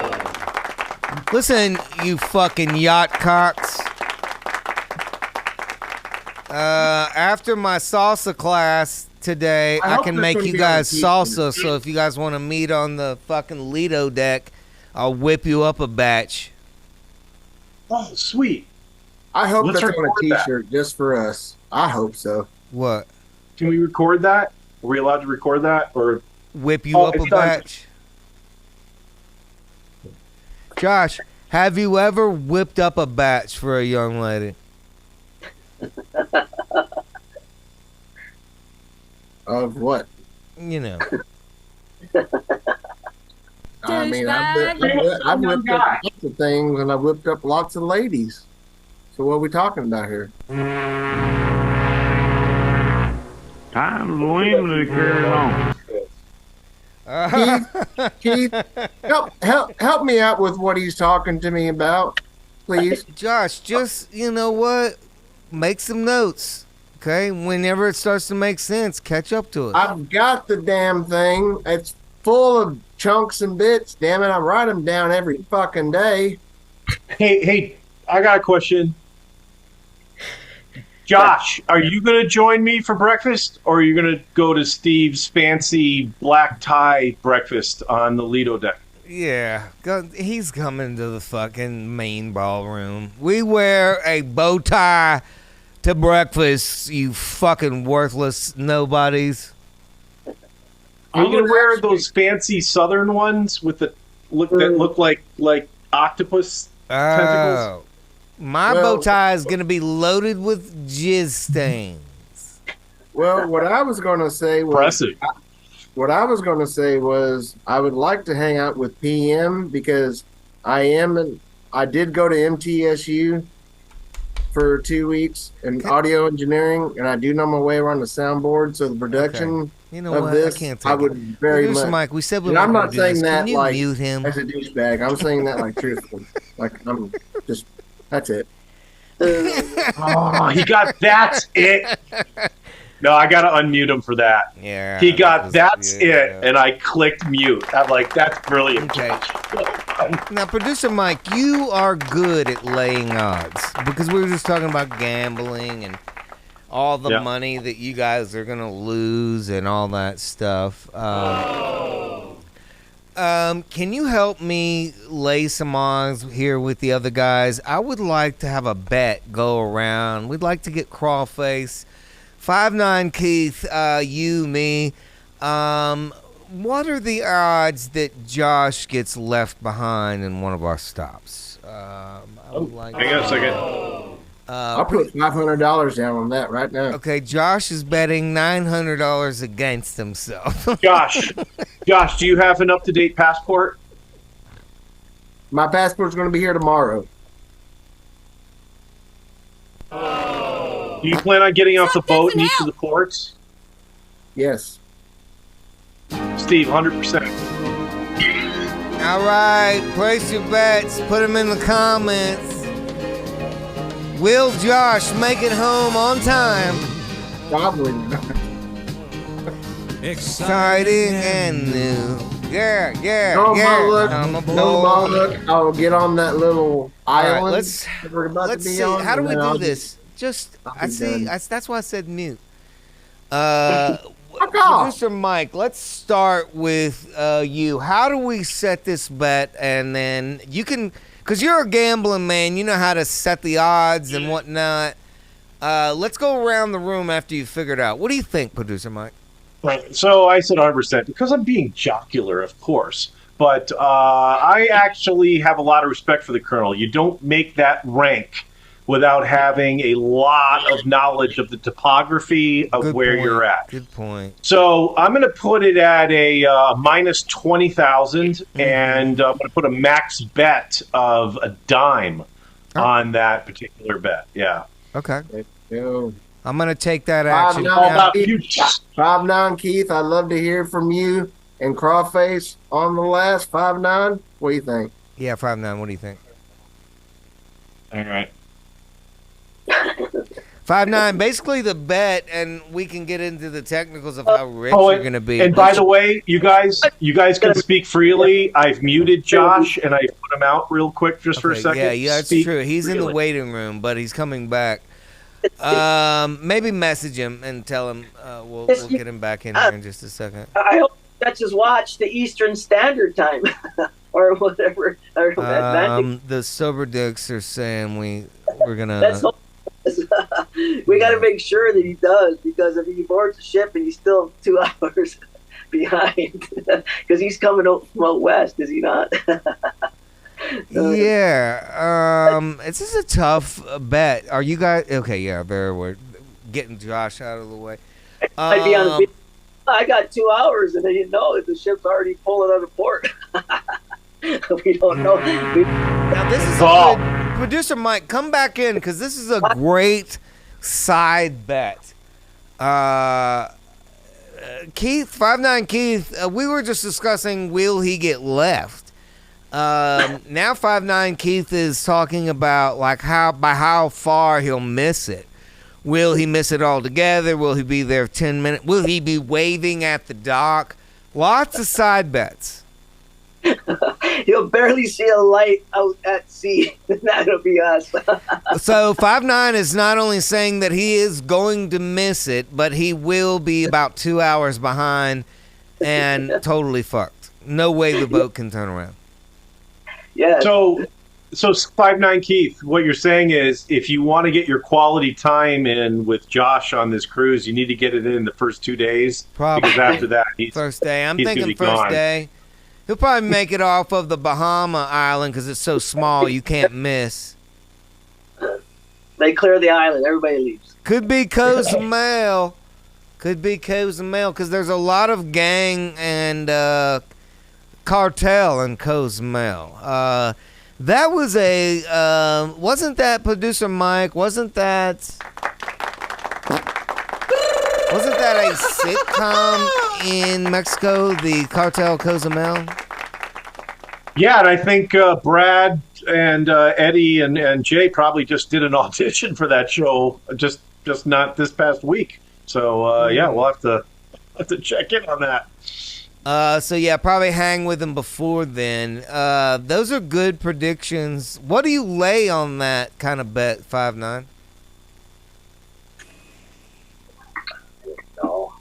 Listen, you fucking yacht cocks. After my salsa class today, I hope can this make can you be guys on salsa. So if you guys want to meet on the fucking Lido deck, I'll whip you up a batch. Oh, sweet. I hope Let's that's on a record that. t-shirt just for us. I hope so. What? Can we record that? Are we allowed to record that? Or Whip you up a it's done. batch? Josh, have you ever whipped up a batch for a young lady? Of what? You know. I mean, I've whipped up lots of things, and I've whipped up lots of ladies. So what are we talking about here? Time's limited, carry on. Keith, help me out with what he's talking to me about, please. Josh, just, you know what? Make some notes, okay? Whenever it starts to make sense, catch up to it. I've got the damn thing. It's full of chunks and bits. Damn it, I write them down every fucking day. hey, I got a question. Josh, are you going to join me for breakfast, or are you going to go to Steve's fancy black tie breakfast on the Lido deck? Yeah, he's coming to the fucking main ballroom. We wear a bow tie to breakfast, you fucking worthless nobodies. Are you going to wear those fancy southern ones with the look that look like octopus tentacles? My Well- bow tie is gonna be loaded with jizz stains. Well, what I was going to say was Impressive. I would like to hang out with PM because I did go to MTSU for 2 weeks in audio engineering, and I do know my way around the soundboard. So the production You know of what? this, I can't I take would it. very Producer much. Mike, we said we And weren't I'm gonna not do saying this. that Can you like mute him? as a douchebag. I'm saying that like truthfully. Like I'm just. That's it. Oh, he got that's it. No, I gotta unmute him for that. Yeah. He got that that's was- it, yeah. and I clicked mute. I'm like, that's brilliant. Okay. Now, producer Mike, you are good at laying odds because we were just talking about gambling and all the Yeah. money that you guys are gonna lose and all that stuff. Can you help me lay some odds here with the other guys? I would like to have a bet go around. We'd like to get Crawface, 5'9" Keith, you, me. What are the odds that Josh gets left behind in one of our stops? I would like. Hang on a second. I'll put $500 down on that right now. Okay, Josh is betting $900 against himself. Josh, do you have an up-to-date passport? My passport's going to be here tomorrow. Do you plan on getting off the boat in each of the ports? Yes. Steve, 100%. All right, place your bets. Put them in the comments. Will Josh make it home on time? Probably not. Exciting and new. Yeah, yeah, No, yeah. my look. I'm No, aboard. my look. I'll get on that little All right, island. let's that we're about let's to be see. on, How do and we then do I'll this? Just I'll I be see. done. That's why I said mute. off. Producer Mike, let's start with you. How do we set this bet? And then you can, because you're a gambling man, you know how to set the odds and whatnot. Let's go around the room after you figured out. What do you think, Producer Mike? Right. So I said 100% because I'm being jocular, of course. But I actually have a lot of respect for the Colonel. You don't make that rank without having a lot of knowledge of the topography of Good where point. you're at. Good point. So I'm going to put it at a minus 20,000, and I'm going to put a max bet of a dime on that particular bet. Yeah. Okay. Yo. I'm going to take that action. no. All Now, about you. 5'9", Keith. I'd love to hear from you and Crawface on the last 5'9". What do you think? yeah, 5'9". What do you think? All right. 5'9". Basically the bet, and we can get into the technicals of how rich Oh, you're going to be. And by the way, you guys can speak freely. I've muted Josh, and I put him out real quick just for a Okay, second. yeah, that's Speak true. He's in the freely. waiting room, but he's coming back. Maybe message him and tell him we'll get him back in here in just a second. I hope that's his watch, the Eastern Standard Time, or whatever. Or Atlantic. The sober dicks are saying we're gonna. That's we got to make sure that he does, because if he boards the ship and he's still 2 hours behind, because he's coming out from out west, is he not? Yeah, this is a tough bet. Are you guys okay? Yeah, we're getting Josh out of the way. I'd be on the beach. I got 2 hours, and then you know the ship's already pulling out of port. We don't know. Now this is Oh. a good, producer Mike, come back in because this is a great side bet. Keith, 5'9" Keith, we were just discussing will he get left. Now 5'9" Keith is talking about like how far he'll miss it. Will he miss it altogether? Will he be there 10 minutes? Will he be waving at the dock? Lots of side bets. He'll barely see a light out at sea. That'll be us. So 5'9" is not only saying that he is going to miss it, but he will be about 2 hours behind and totally fucked. No way the boat can turn around. Yeah. So 5'9" Keith, what you're saying is if you want to get your quality time in with Josh on this cruise, you need to get it in the first 2 days. Probably. Because after that, First day. I'm he's gonna thinking be first gone. day. He'll probably make it off of the Bahama Island because it's so small you can't miss. They clear the island. Everybody leaves. Could be Cozumel. Could be Cozumel because there's a lot of gang and cartel in Cozumel. That was wasn't that producer Mike? Wasn't that a sitcom in Mexico, the Cartel Cozumel? Yeah, and I think Brad and Eddie and Jay probably just did an audition for that show just not this past week. So yeah, we'll have to check in on that. So yeah, probably hang with them before then. Those are good predictions. What do you lay on that kind of bet, 5-9? No.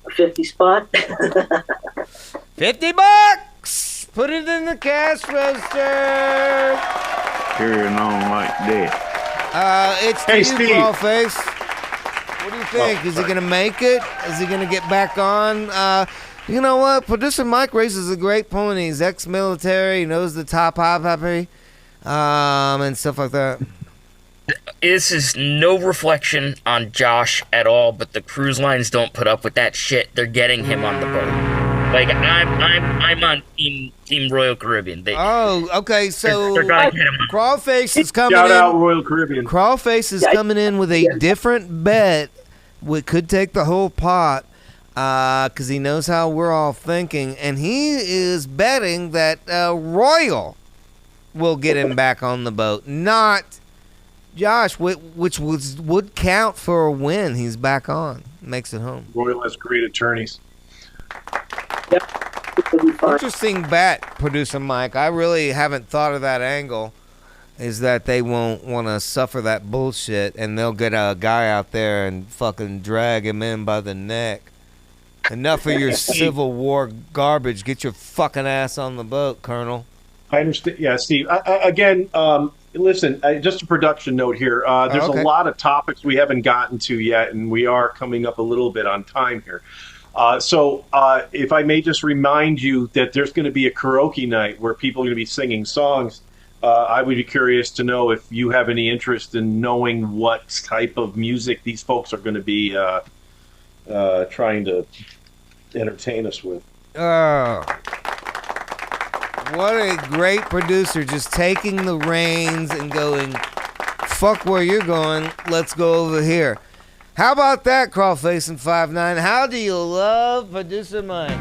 A 50 spot. $50. Put it in the cash register. Carrying on like that. It's Hey, you, Steve. Crawlface. What do you think? Is he gonna make it? Is he gonna get back on? You know what? Producer Mike raises a great point. He's ex-military. He knows the top high and stuff like that. This is no reflection on Josh at all, but the cruise lines don't put up with that shit. They're getting him on the boat. Like I'm on Team Royal Caribbean. Oh, okay. So they're gonna get him on. Crawlface is coming Shout in. out Royal Caribbean. Crawlface is coming in with a different bet. We could take the whole pot because he knows how we're all thinking, and he is betting that Royal will get him back on the boat, not Josh, which would count for a win. He's back on, makes it home. Royal has great attorneys. It'll be fun. Interesting bet, producer Mike. I really haven't thought of that angle. Is that they won't want to suffer that bullshit, and they'll get a guy out there and fucking drag him in by the neck. Enough of your Civil War garbage. Get your fucking ass on the boat, Colonel. I understand. Yeah, Steve. Again, listen, just a production note here. There's okay. a lot of topics we haven't gotten to yet, and we are coming up a little bit on time here. So if I may just remind you that there's going to be a karaoke night where people are going to be singing songs. I would be curious to know if you have any interest in knowing what type of music these folks are going to be trying to entertain us with. Oh. What a great producer, just taking the reins and going, fuck where you're going, let's go over here. How about that, Crawlface and 5-9? How do you love producer Mike?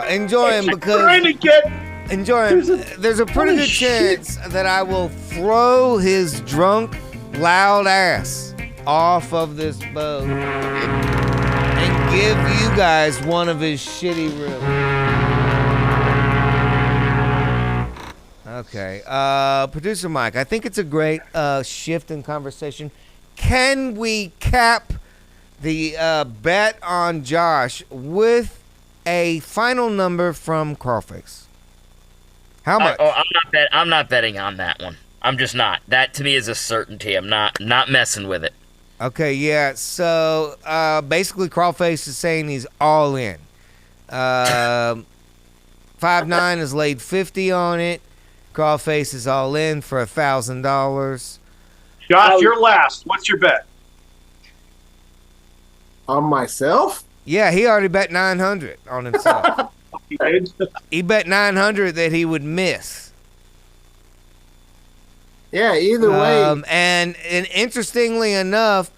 Enjoy him because... Trying to get... Enjoy him. There's a pretty good chance that I will throw his drunk, loud ass off of this boat and give you guys one of his shitty rooms. Okay. Producer Mike, I think it's a great shift in conversation. Can we cap the bet on Josh with a final number from Crawlface? How much? I'm not betting on that one. I'm just not. That to me is a certainty. I'm not messing with it. Okay, yeah. So basically, Crawlface is saying he's all in. 5-9 has laid 50 on it. Crawlface is all in for $1,000. Josh, you're last. What's your bet? On myself? Yeah, he already bet 900 on himself. He did. He bet 900 that he would miss. Yeah, either way. And interestingly enough,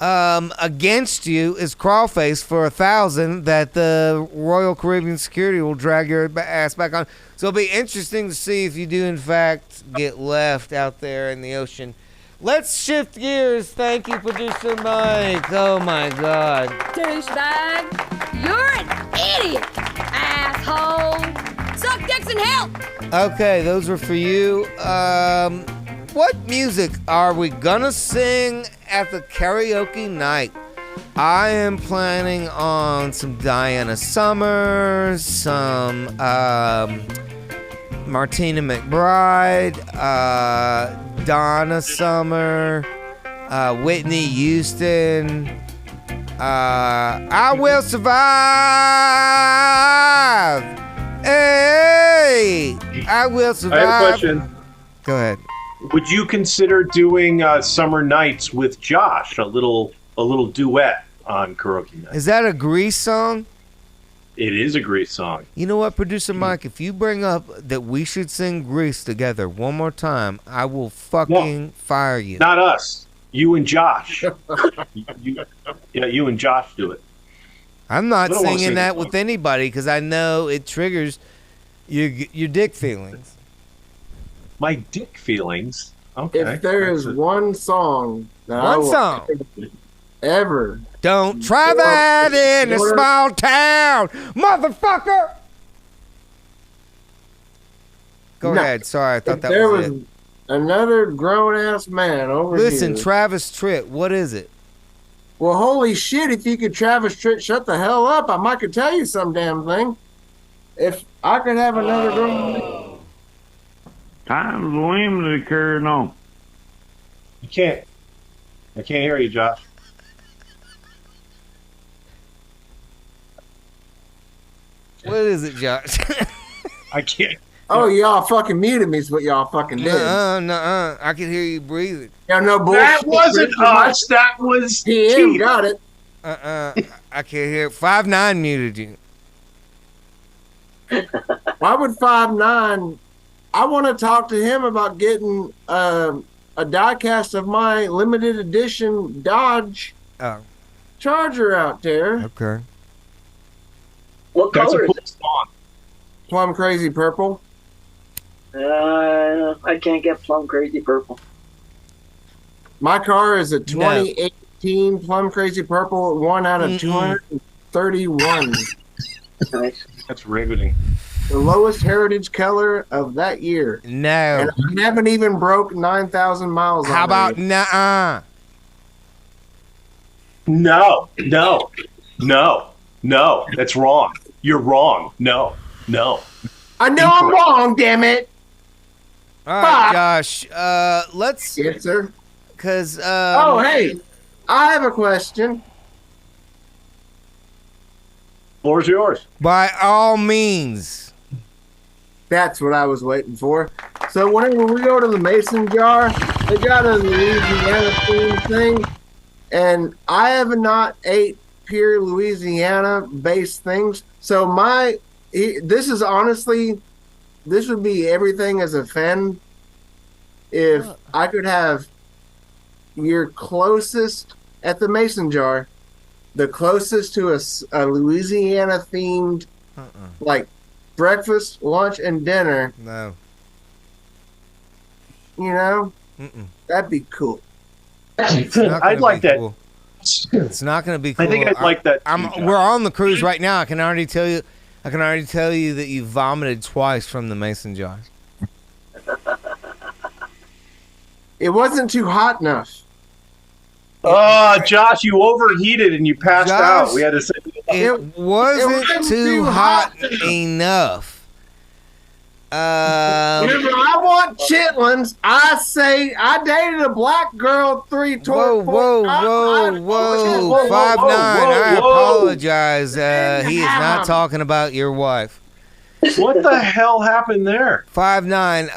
against you is Crawlface for 1,000 that the Royal Caribbean Security will drag your ass back on. So it'll be interesting to see if you do in fact get left out there in the ocean. Let's shift gears. Thank you, producer Mike. Oh my God. Douchebag, you're an idiot, asshole. Suck dicks and help. Okay, those were for you. What music are we gonna sing at the karaoke night? I am planning on some Diana Summers, some Martina McBride, Donna Summer, Whitney Houston. I will survive. Hey, I will survive. I have a question. Go ahead. would you consider doing Summer Nights with Josh? A little duet on karaoke night. Is that a Grease song? It is a great song. You know what, Producer Mike? If you bring up that we should sing Grease together one more time, I will fucking fire you. Not us. You and Josh. you and Josh do it. I'm not I don't wanna singing sing that the with song. anybody because I know it triggers your dick feelings. My dick feelings. Okay. If there is one song that I One will song. ever, Don't try that in a small town, motherfucker. Go No. ahead. Sorry, I thought if that there was was it. another grown ass man over Listen, here. Travis Tritt, what is it? Well, holy shit! If you could, Travis Tritt, shut the hell up. I might could tell you some damn thing. If I could have another grown. Time's limited, carrying on. I can't hear you, Josh. What is it, Josh? I can't. Oh, y'all fucking muted me. Is what y'all fucking did. Nuh-uh. I can hear you breathing. Yeah, no bullshit. That wasn't us. That was PM Keith. got it. I can't hear. 5'9" muted you. Why would 5'9"? I want to talk to him about getting a diecast of my limited edition Dodge Oh, Charger out there. okay. What That's a color is cool it? song. Plum Crazy Purple. I can't get plum crazy purple. My car is a 2018 Plum Crazy Purple, 1 out of 231. Nice. That's riveting. The lowest heritage color of that year. No. And I haven't even broke 9,000 miles on How about it. nuh-uh? No. That's wrong. You're wrong. No. I know I'm wrong, damn it. All right, Josh. Let's, Yes, sir. because Oh, hey. I have a question. Floor's yours. by all means. That's what I was waiting for. So whenever we go to the mason jar, they got a Louisiana themed thing, and I have not ate pure Louisiana based things. So this is honestly, this would be everything as a fan. If I could have your closest at the mason jar, the closest to a Louisiana themed like breakfast, lunch, and dinner, No. you know, Mm-mm. that'd be cool. It's not I'd gonna like be that. cool. It's not going to be cool. I think I'd like that. too, We're on the cruise right now. I can already tell you that you vomited twice from the mason jar. It wasn't too hot enough. Oh, Josh, you overheated and you passed Josh, out. We had to say. It wasn't too hot enough. Whenever I want chitlins, I say I dated a black girl Whoa, 5'9". whoa, I whoa. apologize. He is not talking about your wife. What the hell happened there? 5'9".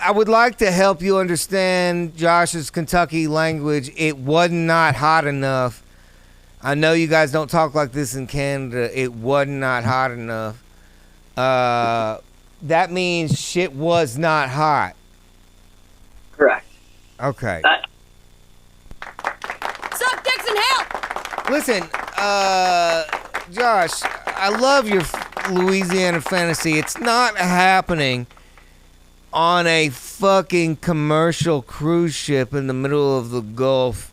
I would like to help you understand Josh's Kentucky language. It was not hot enough. I know you guys don't talk like this in Canada. It was not hot enough. That means shit was not hot. Correct. Okay. Suck dicks and help! Listen, Josh, I love your Louisiana fantasy. It's not happening on a fucking commercial cruise ship in the middle of the Gulf,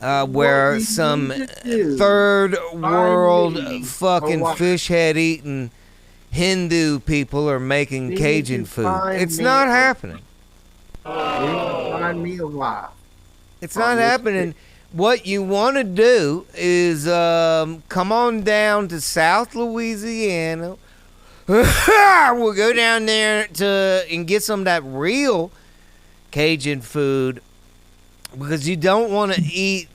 where some third world fucking fish head eating Hindu people are making Cajun food. It's not happening. Find me alive. It's not happening. What you want to do is come on down to South Louisiana. We'll go down there and get some of that real Cajun food, because you don't want to eat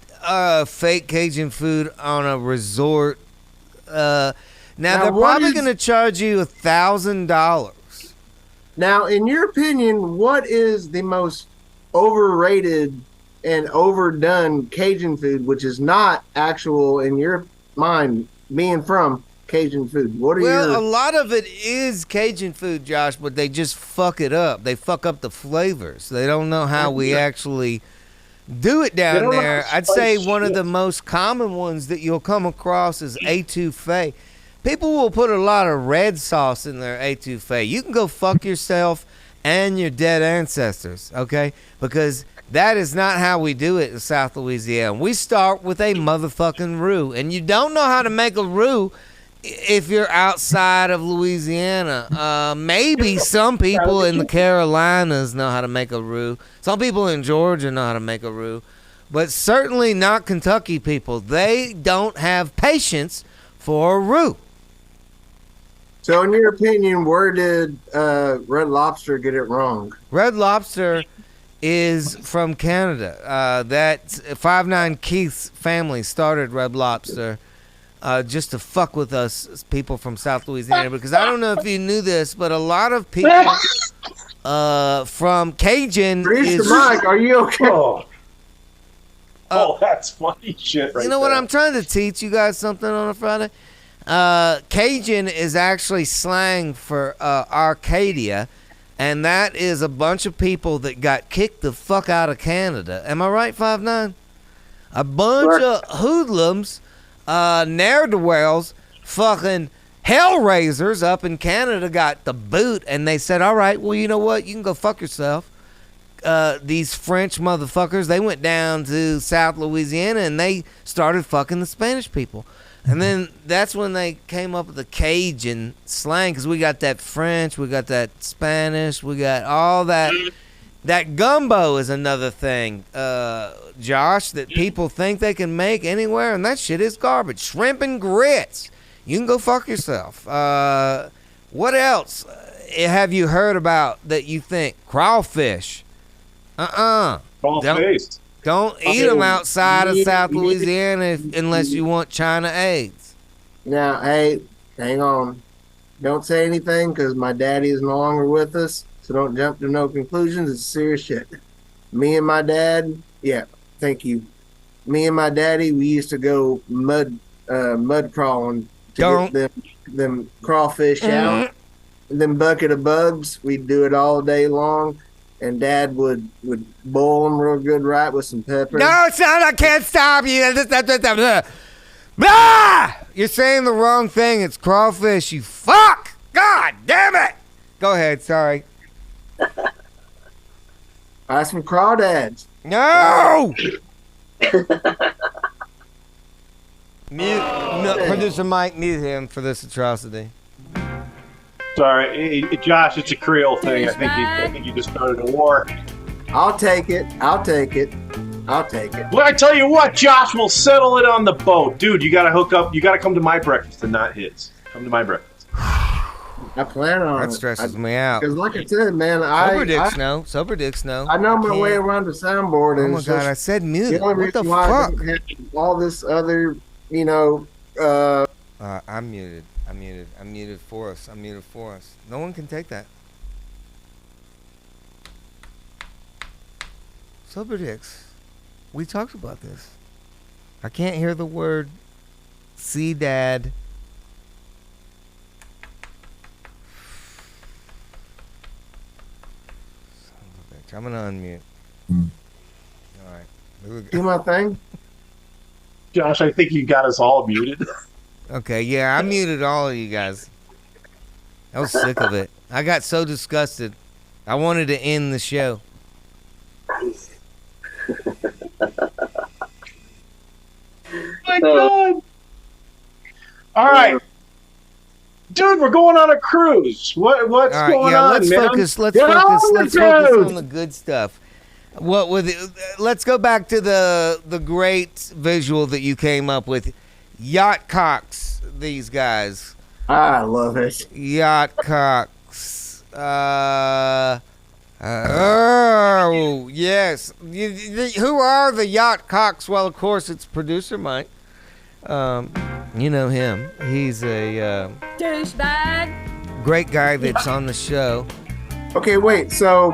fake Cajun food on a resort. Now they're what probably is- going to charge you $1,000. Now, in your opinion, what is the most overrated and overdone Cajun food, which is not actual in your mind being from Cajun food? What are Well, your... a lot of it is Cajun food, Josh, but they just fuck it up. They fuck up the flavors. They don't know how we actually do it down don't know there. how to I'd say spice one of shit. the most common ones that you'll come across is etouffee. People will put a lot of red sauce in their etouffee. You can go fuck yourself and your dead ancestors, okay? Because that is not how we do it in South Louisiana. We start with a motherfucking roux, and you don't know how to make a roux if you're outside of Louisiana. Maybe some people in the Carolinas know how to make a roux. Some people in Georgia know how to make a roux. But certainly not Kentucky people. They don't have patience for a roux. So, in your opinion, where did Red Lobster get it wrong? Red Lobster is from Canada. That 5'9" Keith's family started Red Lobster just to fuck with us people from South Louisiana. Because I don't know if you knew this, but a lot of people from Cajun Producer is... Mike, are you okay? Oh, that's funny shit right You know what? there. I'm trying to teach you guys something on a Friday. Cajun is actually slang for Arcadia, and that is a bunch of people that got kicked the fuck out of Canada. Am I right, 5'9"? A bunch of hoodlums, ne'er-do-wells, fucking hellraisers up in Canada got the boot, and they said, all right, well, you know what? You can go fuck yourself. These French motherfuckers, they went down to South Louisiana, and they started fucking the Spanish people. And then that's when they came up with the Cajun slang, because we got that French, we got that Spanish, we got all that. That gumbo is another thing, Josh, that people think they can make anywhere, and that shit is garbage. Shrimp and grits. You can go fuck yourself. What else have you heard about that you think? Crawfish. Crawfish. Don't eat them outside of South Louisiana unless you want China eggs. Now, hey, hang on. Don't say anything because my daddy is no longer with us. So don't jump to no conclusions. It's serious shit. Me and my dad, yeah, thank you. Me and my daddy, we used to go mud crawling to get them crawfish out. And then bucket of bugs, we'd do it all day long. And Dad would boil them real good, right, with some pepper. No, son, I can't stop you. Ah! You're saying the wrong thing. It's crawfish, you fuck. God damn it. Go ahead, sorry. Buy some crawdads. No! Producer Mike, mute him for this atrocity. Sorry, hey, Josh, it's a Creole thing. I think you just started a war. I'll take it. Well, I tell you what, Josh, we'll settle it on the boat. Dude, you gotta hook up. You gotta come to my breakfast and not his. Come to my breakfast. I plan on it. That stresses me out. Because like I said, man, Sober dicks know. I know my way around the soundboard. Oh And my it's God, just I said mute. the only What the reason why I fuck? don't have all this other, I'm muted. I'm muted for us. No one can take that. Sober dicks. We talked about this. I can't hear the word see dad. Son of a bitch. I'm gonna unmute. Alright. Here we go. do my thing. Josh, I think you got us all muted. Okay, yeah, I muted all of you guys. I was sick of it. I got so disgusted. I wanted to end the show. My God. All right. Dude, we're going on a cruise. What's All right, going yeah, on, let's man? focus. Let's Get focus. on the Let's focus cruise. on the good stuff. Let's go back to the great visual that you came up with. Yacht cocks. These guys. I love it. Yacht cocks. Oh yes. Who are the yacht cocks? Well, of course, it's producer Mike. You know him. He's a Douchebag. great guy that's on the show. Okay, wait. So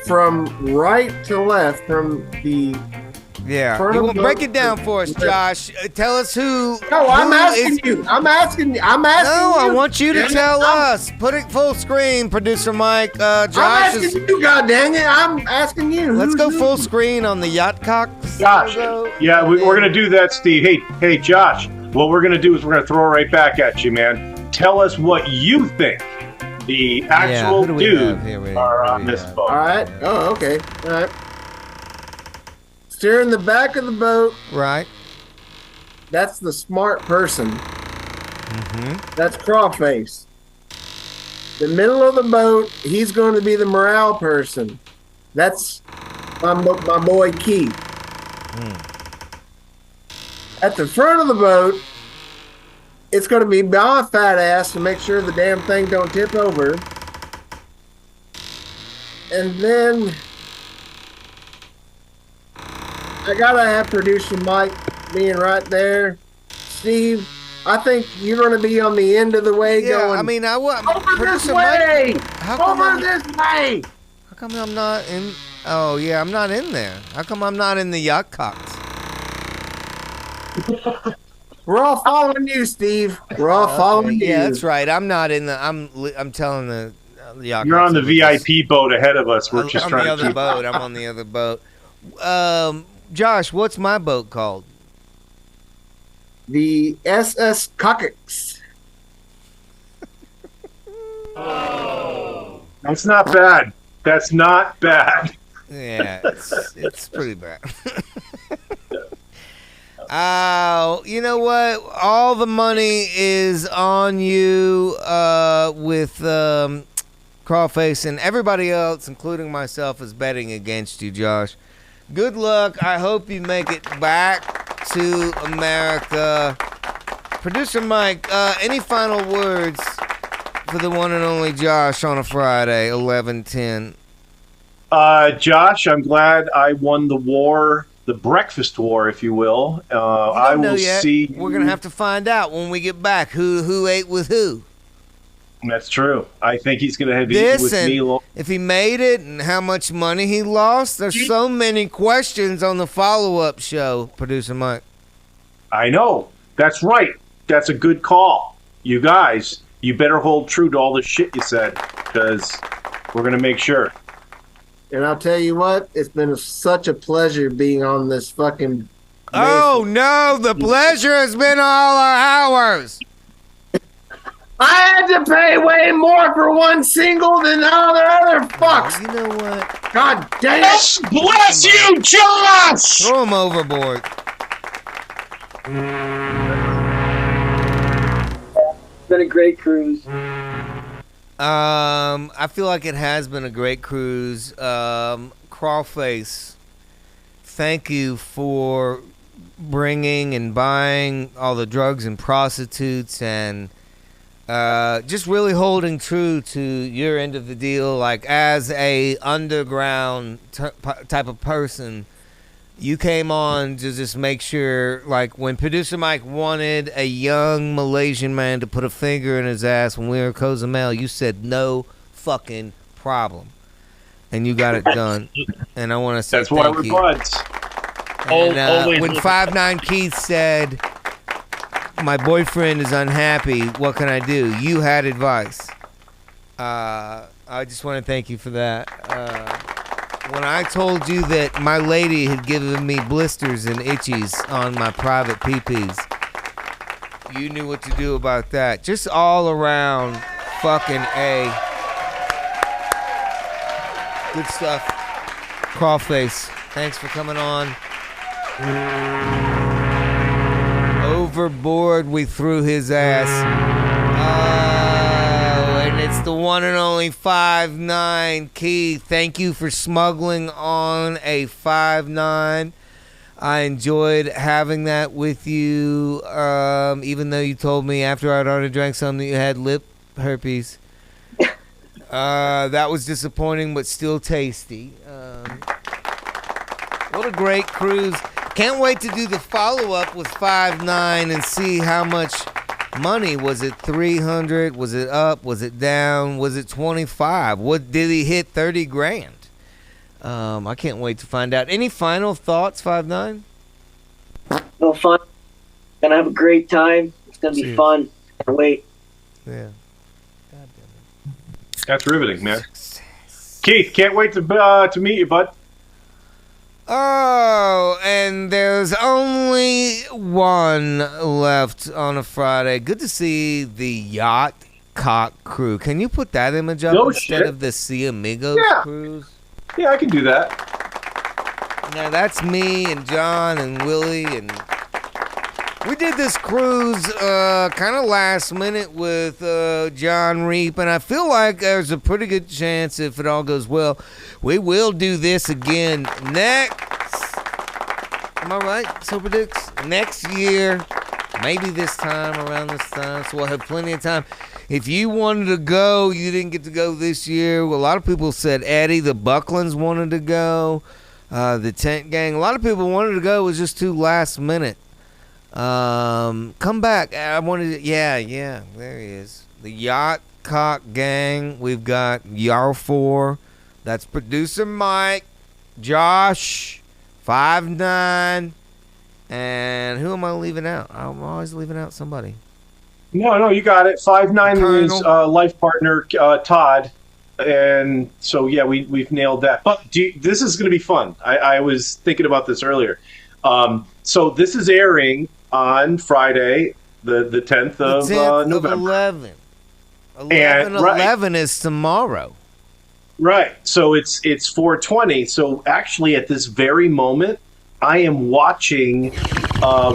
from right to left, from the Yeah. front You of will the break boat it down to for us, the Josh. Tell us who. No, I'm who asking is- you. I'm asking No, you. I want you to Damn it, tell I'm- us. Put it full screen, producer Mike. I'm Josh asking is. you, god dang it. I'm asking you. Let's go Who- full screen on the Yacht Cock. Josh. Yeah, we're going to do that, Steve. Hey, Josh. What we're going to do is we're going to throw it right back at you, man. Tell us what you think the actual who do we dudes have here? are Who do on we this have? boat. All right. Oh, okay. All right. Steering the back of the boat. Right. That's the smart person. Mm-hmm. That's Crawface. The middle of the boat, he's going to be the morale person. That's my boy Keith. At the front of the boat, it's going to be my fat ass to make sure the damn thing don't tip over. And then I gotta have producer Mike being right there. Steve, I think you're going to be on the end of the way Yeah, going. I mean, I want over this producer Mike. way. How come Over I'm- this way. How come I'm not in? Oh yeah, I'm not in there. How come I'm not in the Yacht Cocks? We're all following you, Steve. We're all following you. Yeah, that's right. I'm not in the. I'm telling the Yacht You're Cocks on the to look us- VIP boat ahead of us. We're just on trying the to other keep. boat. I'm on the other boat. Josh, what's my boat called? The SS Cockix. That's not bad. That's not bad. Yeah, it's pretty bad. You know what? All the money is on you with Crawface, and everybody else, including myself, is betting against you, Josh. Good luck. I hope you make it back to America. Producer Mike, any final words for the one and only Josh on a Friday, 11/10? Josh, I'm glad I won the war, the breakfast war, if you will. I don't know will yet. see. We're gonna have to find out when we get back who ate with who. That's true. I think he's going to have This eaten with and me. if he made it and how much money he lost. There's so many questions on the follow-up show, Producer Mike. I know. That's right. That's a good call. You guys, you better hold true to all the shit you said, because we're going to make sure. And I'll tell you what, it's been such a pleasure being on this fucking. Oh no, the pleasure has been all ours. I had to pay way more for one single than all the other fucks. You know what? God damn it. Bless you, Josh! Throw him overboard. It's been a great cruise. I feel like it has been a great cruise. Crawface, thank you for bringing and buying all the drugs and prostitutes and just really holding true to your end of the deal. Like, as a underground type of person, you came on to just make sure, like, when Producer Mike wanted a young Malaysian man to put a finger in his ass when we were in Cozumel, you said no fucking problem. And you got it done. And I want to say That's why thank we're you. buds. And, Always when looking- 5'9" Keith said, my boyfriend is unhappy, what can I do? You had advice. I just want to thank you for that. When I told you that my lady had given me blisters and itchies on my private pee-pees, you knew what to do about that. Just all around fucking A. Good stuff. Crawface, thanks for coming on. Overboard, we threw his ass. Oh, and it's the one and only 5'9" Keith. Thank you for smuggling on a 5'9". I enjoyed having that with you, even though you told me after I'd already drank some that you had lip herpes. That was disappointing, but still tasty. What a great cruise. Can't wait to do the follow-up with 5'9" and see how much money? Was it 300? Was it up? Was it down? Was it 25? What did he hit 30 grand? I can't wait to find out. Any final thoughts, 5'9"? No fun. Gonna have a great time. It's gonna be Cheers. fun. Can't wait. Yeah. That's riveting, man. Keith, can't wait to meet you, bud. Oh, and there's only one left on a Friday. Good to see the Yacht Cock crew. Can you put that image up No instead shit. of the Sea Amigos Yeah. cruise? Yeah, I can do that. Now that's me and John and Willie, and we did this cruise kind of last minute with John Reap, and I feel like there's a pretty good chance, if it all goes well, we will do this again next. Am I right, Super Dicks? Next year, maybe this time, around this time, so we'll have plenty of time. If you wanted to go, you didn't get to go this year. A lot of people said Eddie, the Bucklands wanted to go, the Tent Gang. A lot of people wanted to go. It was just too last minute. Come back. I wanted to, yeah, there he is. The Yacht Cock Gang. We've got Yar4. That's producer Mike, Josh, 5'9", and who am I leaving out? I'm always leaving out somebody. No, you got it. 5'9" is life partner Todd, and so yeah, we've nailed that. But this is going to be fun. I was thinking about this earlier. So this is airing on Friday, the 10th of November. 11. And, right. 11 is tomorrow. Right. So it's 4:20. So actually, at this very moment, I am watching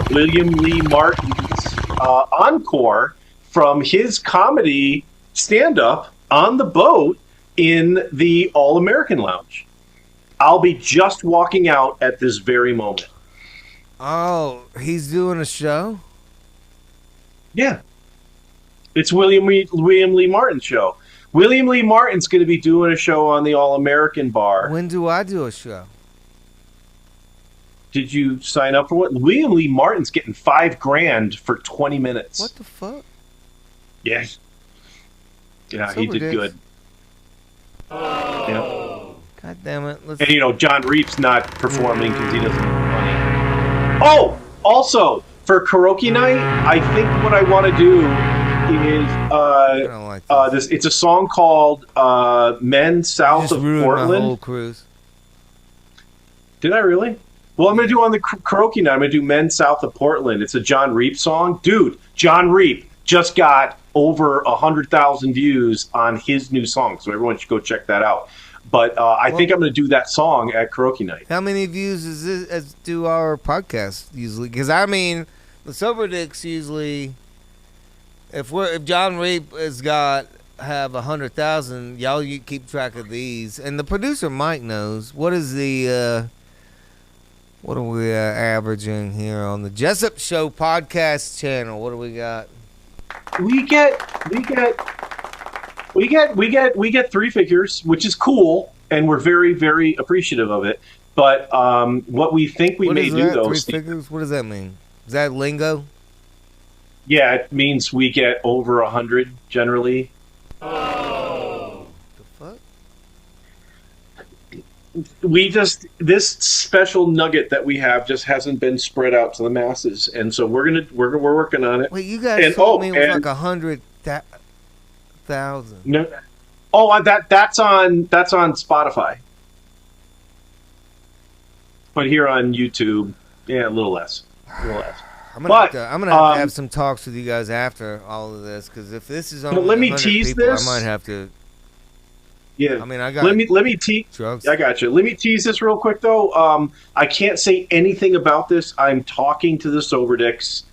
William Lee Martin's encore from his comedy stand-up on the boat in the All-American Lounge. I'll be just walking out at this very moment. Oh, he's doing a show? Yeah. It's William Lee Martin's show. William Lee Martin's going to be doing a show on the All-American Bar. When do I do a show? Did you sign up for what? William Lee Martin's getting $5,000 for 20 minutes. What the fuck? Yeah. Yeah, he did good. Yeah. God damn it. And, John Reap's not performing because he doesn't have money. Oh, also, for karaoke night, I think what I want to do is I don't like this. it's a song called Men South of ruined Portland. my whole cruise. Did I really? Well, I'm going to do on the karaoke night. I'm going to do Men South of Portland. It's a John Reap song. Dude, John Reap just got over 100,000 views on his new song, so everyone should go check that out. But I think I'm going to do that song at karaoke night. How many views is this as do our podcast usually? Because the Sober Dicks usually, if John Reap has have 100,000, y'all you keep track of these, and the producer Mike knows what is the what are we averaging here on the Jessup Show podcast channel? What do we got? We get three figures, which is cool, and we're very, very appreciative of it. But what we think we may do, though, three figures? What does that mean? Is that lingo? Yeah, it means we get over 100 generally. The fuck? This special nugget that we have just hasn't been spread out to the masses, and so we're working on it. Wait, you guys told me it was like 100,000. No, that's on Spotify, but here on YouTube, yeah, a little less. I'm gonna have to have some talks with you guys after all of this, because if this is only let me 100 tease people, this. I might have to. Yeah, I mean, I got. Let me tease. Drugs. I got you. Let me tease this real quick though. I can't say anything about this. I'm talking to the Sober Dicks.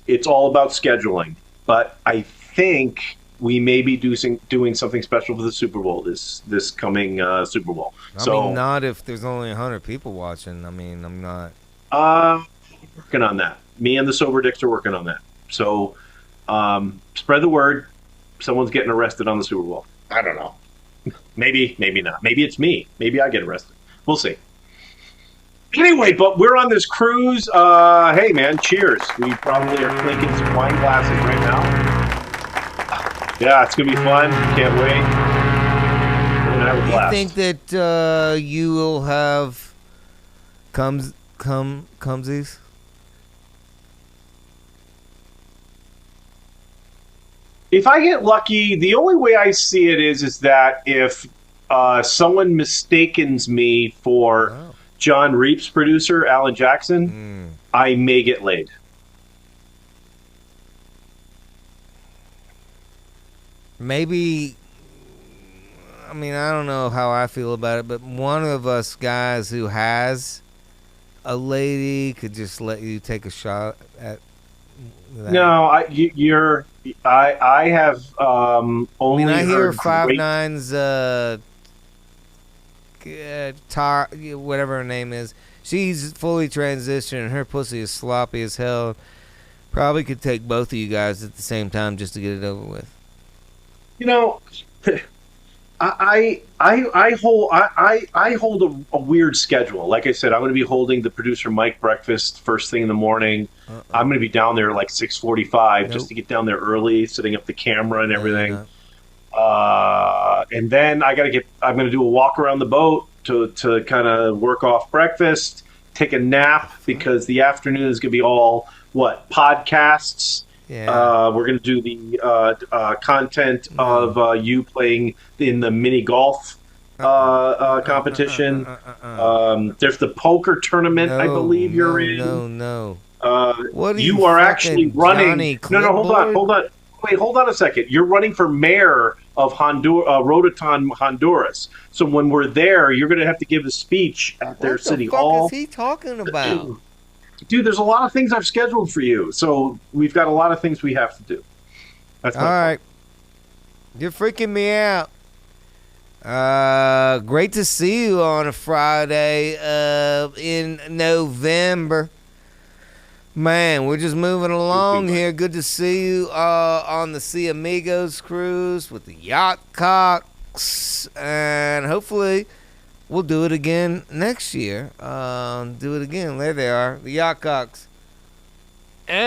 It's all about scheduling, but I think we may be doing something special for the Super Bowl this coming Super Bowl. I mean, not if there's only 100 people watching. I mean, I'm not. Working on that. Me and the Sober Dicks are working on that. So, spread the word. Someone's getting arrested on the Super Bowl. I don't know. Maybe not. Maybe it's me. Maybe I get arrested. We'll see. Anyway, but we're on this cruise. Hey, man, cheers. We probably are clinking some wine glasses right now. Yeah, it's going to be fun. Can't wait. We're going to have a Do you blast. think that you will have cumsies? If I get lucky, the only way I see it is that if someone mistakens me for John Reap's producer, Alan Jackson, I may get laid. Maybe, I mean, I don't know how I feel about it, but one of us guys who has a lady could just let you take a shot at that. No, I have only I mean, I hear heard great 5'9's whatever her name is. She's fully transitioned, and her pussy is sloppy as hell. Probably could take both of you guys at the same time just to get it over with. You know, I hold a weird schedule. Like I said, I'm going to be holding the producer Mike breakfast first thing in the morning. I'm going to be down there like 6:45 just to get down there early, setting up the camera and everything. And then I'm going to do a walk around the boat to kind of work off breakfast, take a nap because the afternoon is going to be all podcasts. Yeah. We're going to do the content of you playing in the mini golf competition. There's the poker tournament, I believe you're in. No. What are you are actually running. No, hold on. Wait, hold on a second. You're running for mayor of Roatan, Honduras. So when we're there, you're going to have to give a speech at their city hall. What the fuck is he talking about? Dude, there's a lot of things I've scheduled for you. So we've got a lot of things we have to do. That's all right. You're freaking me out. Great to see you on a Friday in November. Man, we're just moving along here. Good to see you on the Sea Amigos cruise with the Yacht Cocks. And hopefully we'll do it again next year. Do it again. There they are, the Yacht Cocks. And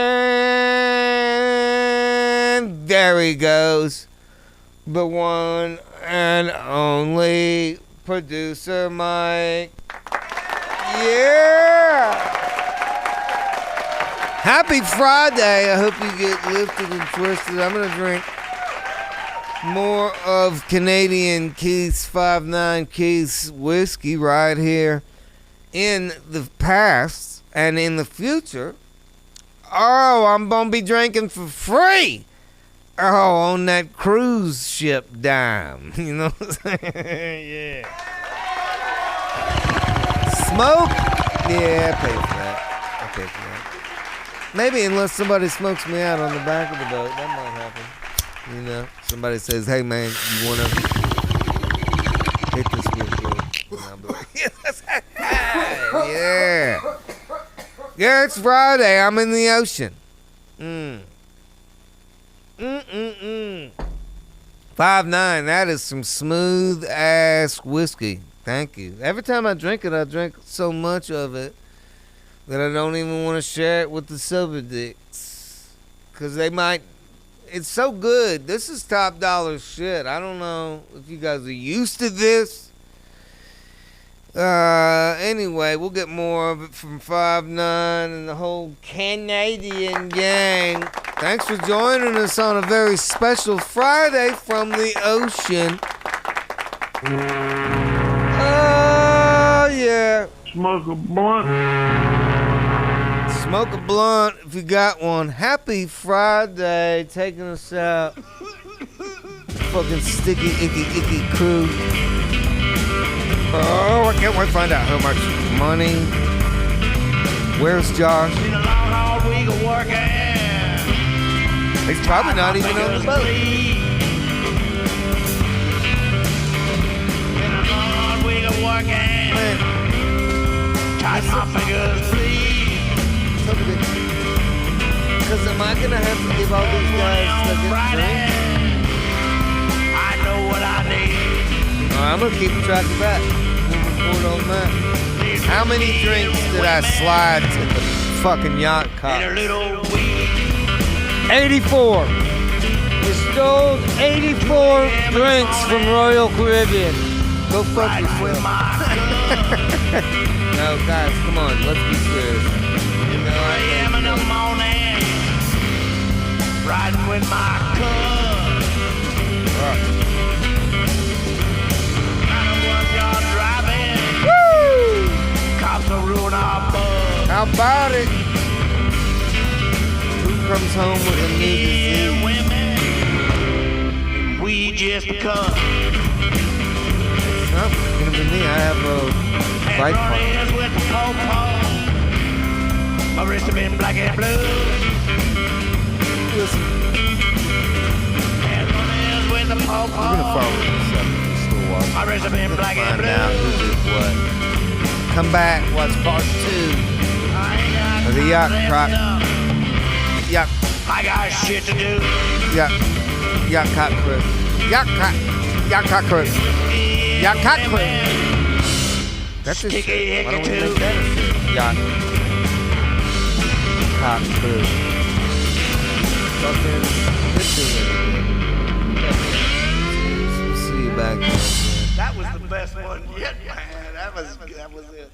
there he goes. The one and only producer Mike. Yeah! Happy Friday. I hope you get lifted and twisted. I'm going to drink more of Canadian Keith's 5'9 Keith's whiskey right here in the past and in the future. Oh, I'm going to be drinking for free. Oh, on that cruise ship dime. You know what I'm saying? Yeah. Smoke? Yeah, I pay for that. Maybe unless somebody smokes me out on the back of the boat. That might happen. You know, somebody says, hey, man, you want to hit this real quick? And I'll be like, yeah. Yeah, it's Friday. I'm in the ocean. 5'9", that is some smooth ass whiskey. Thank you. Every time I drink it, I drink so much of it that I don't even want to share it with the silver dicks. Because they might. It's so good. This is top dollar shit. I don't know if you guys are used to this. Anyway, we'll get more of it from 5'9" and the whole Canadian gang. Thanks for joining us on a very special Friday from the ocean. Oh, yeah. Smoke a blunt. Smoke a blunt if you got one. Happy Friday, taking us out. Fucking sticky, icky crew. Oh, I can't wait to find out how much money. Where's Josh? Been a long, hard week of working. He's probably not even on the boat. Been a long, hard week of working. Man, Tight my fingers, please. because am I gonna have to give all these guys the Friday. I know what I need. I'm gonna keep track of that. We'll report on that. Need How many drinks did I slide to the fucking yacht cop? 84. You stole 84 drinks from Royal Caribbean. Go fuck yourself. No, guys, come on, let's be serious. You know, I a.m. in the morning, riding with my cub. Yard driving. Woo! Cops will ruin our bug. How about it? Who comes home with a new disease? Women, we just cut. It's not gonna be me. I have a bike park. With the po-po. My wrist have been black and blue. Listen, With the we're gonna follow this up just a while. My wrist have been black and Find blue. out who did what. Come back, watch part 2 of the yacht cop. Yacht, I got shit to do. yacht cop crew. Yacht cop crew. Yacht cop crew. That's a shit. Why don't we make that a shit? Yacht cop crew. Fucking, let's do it again. We'll see you back. That was the best one yet, man. That was it.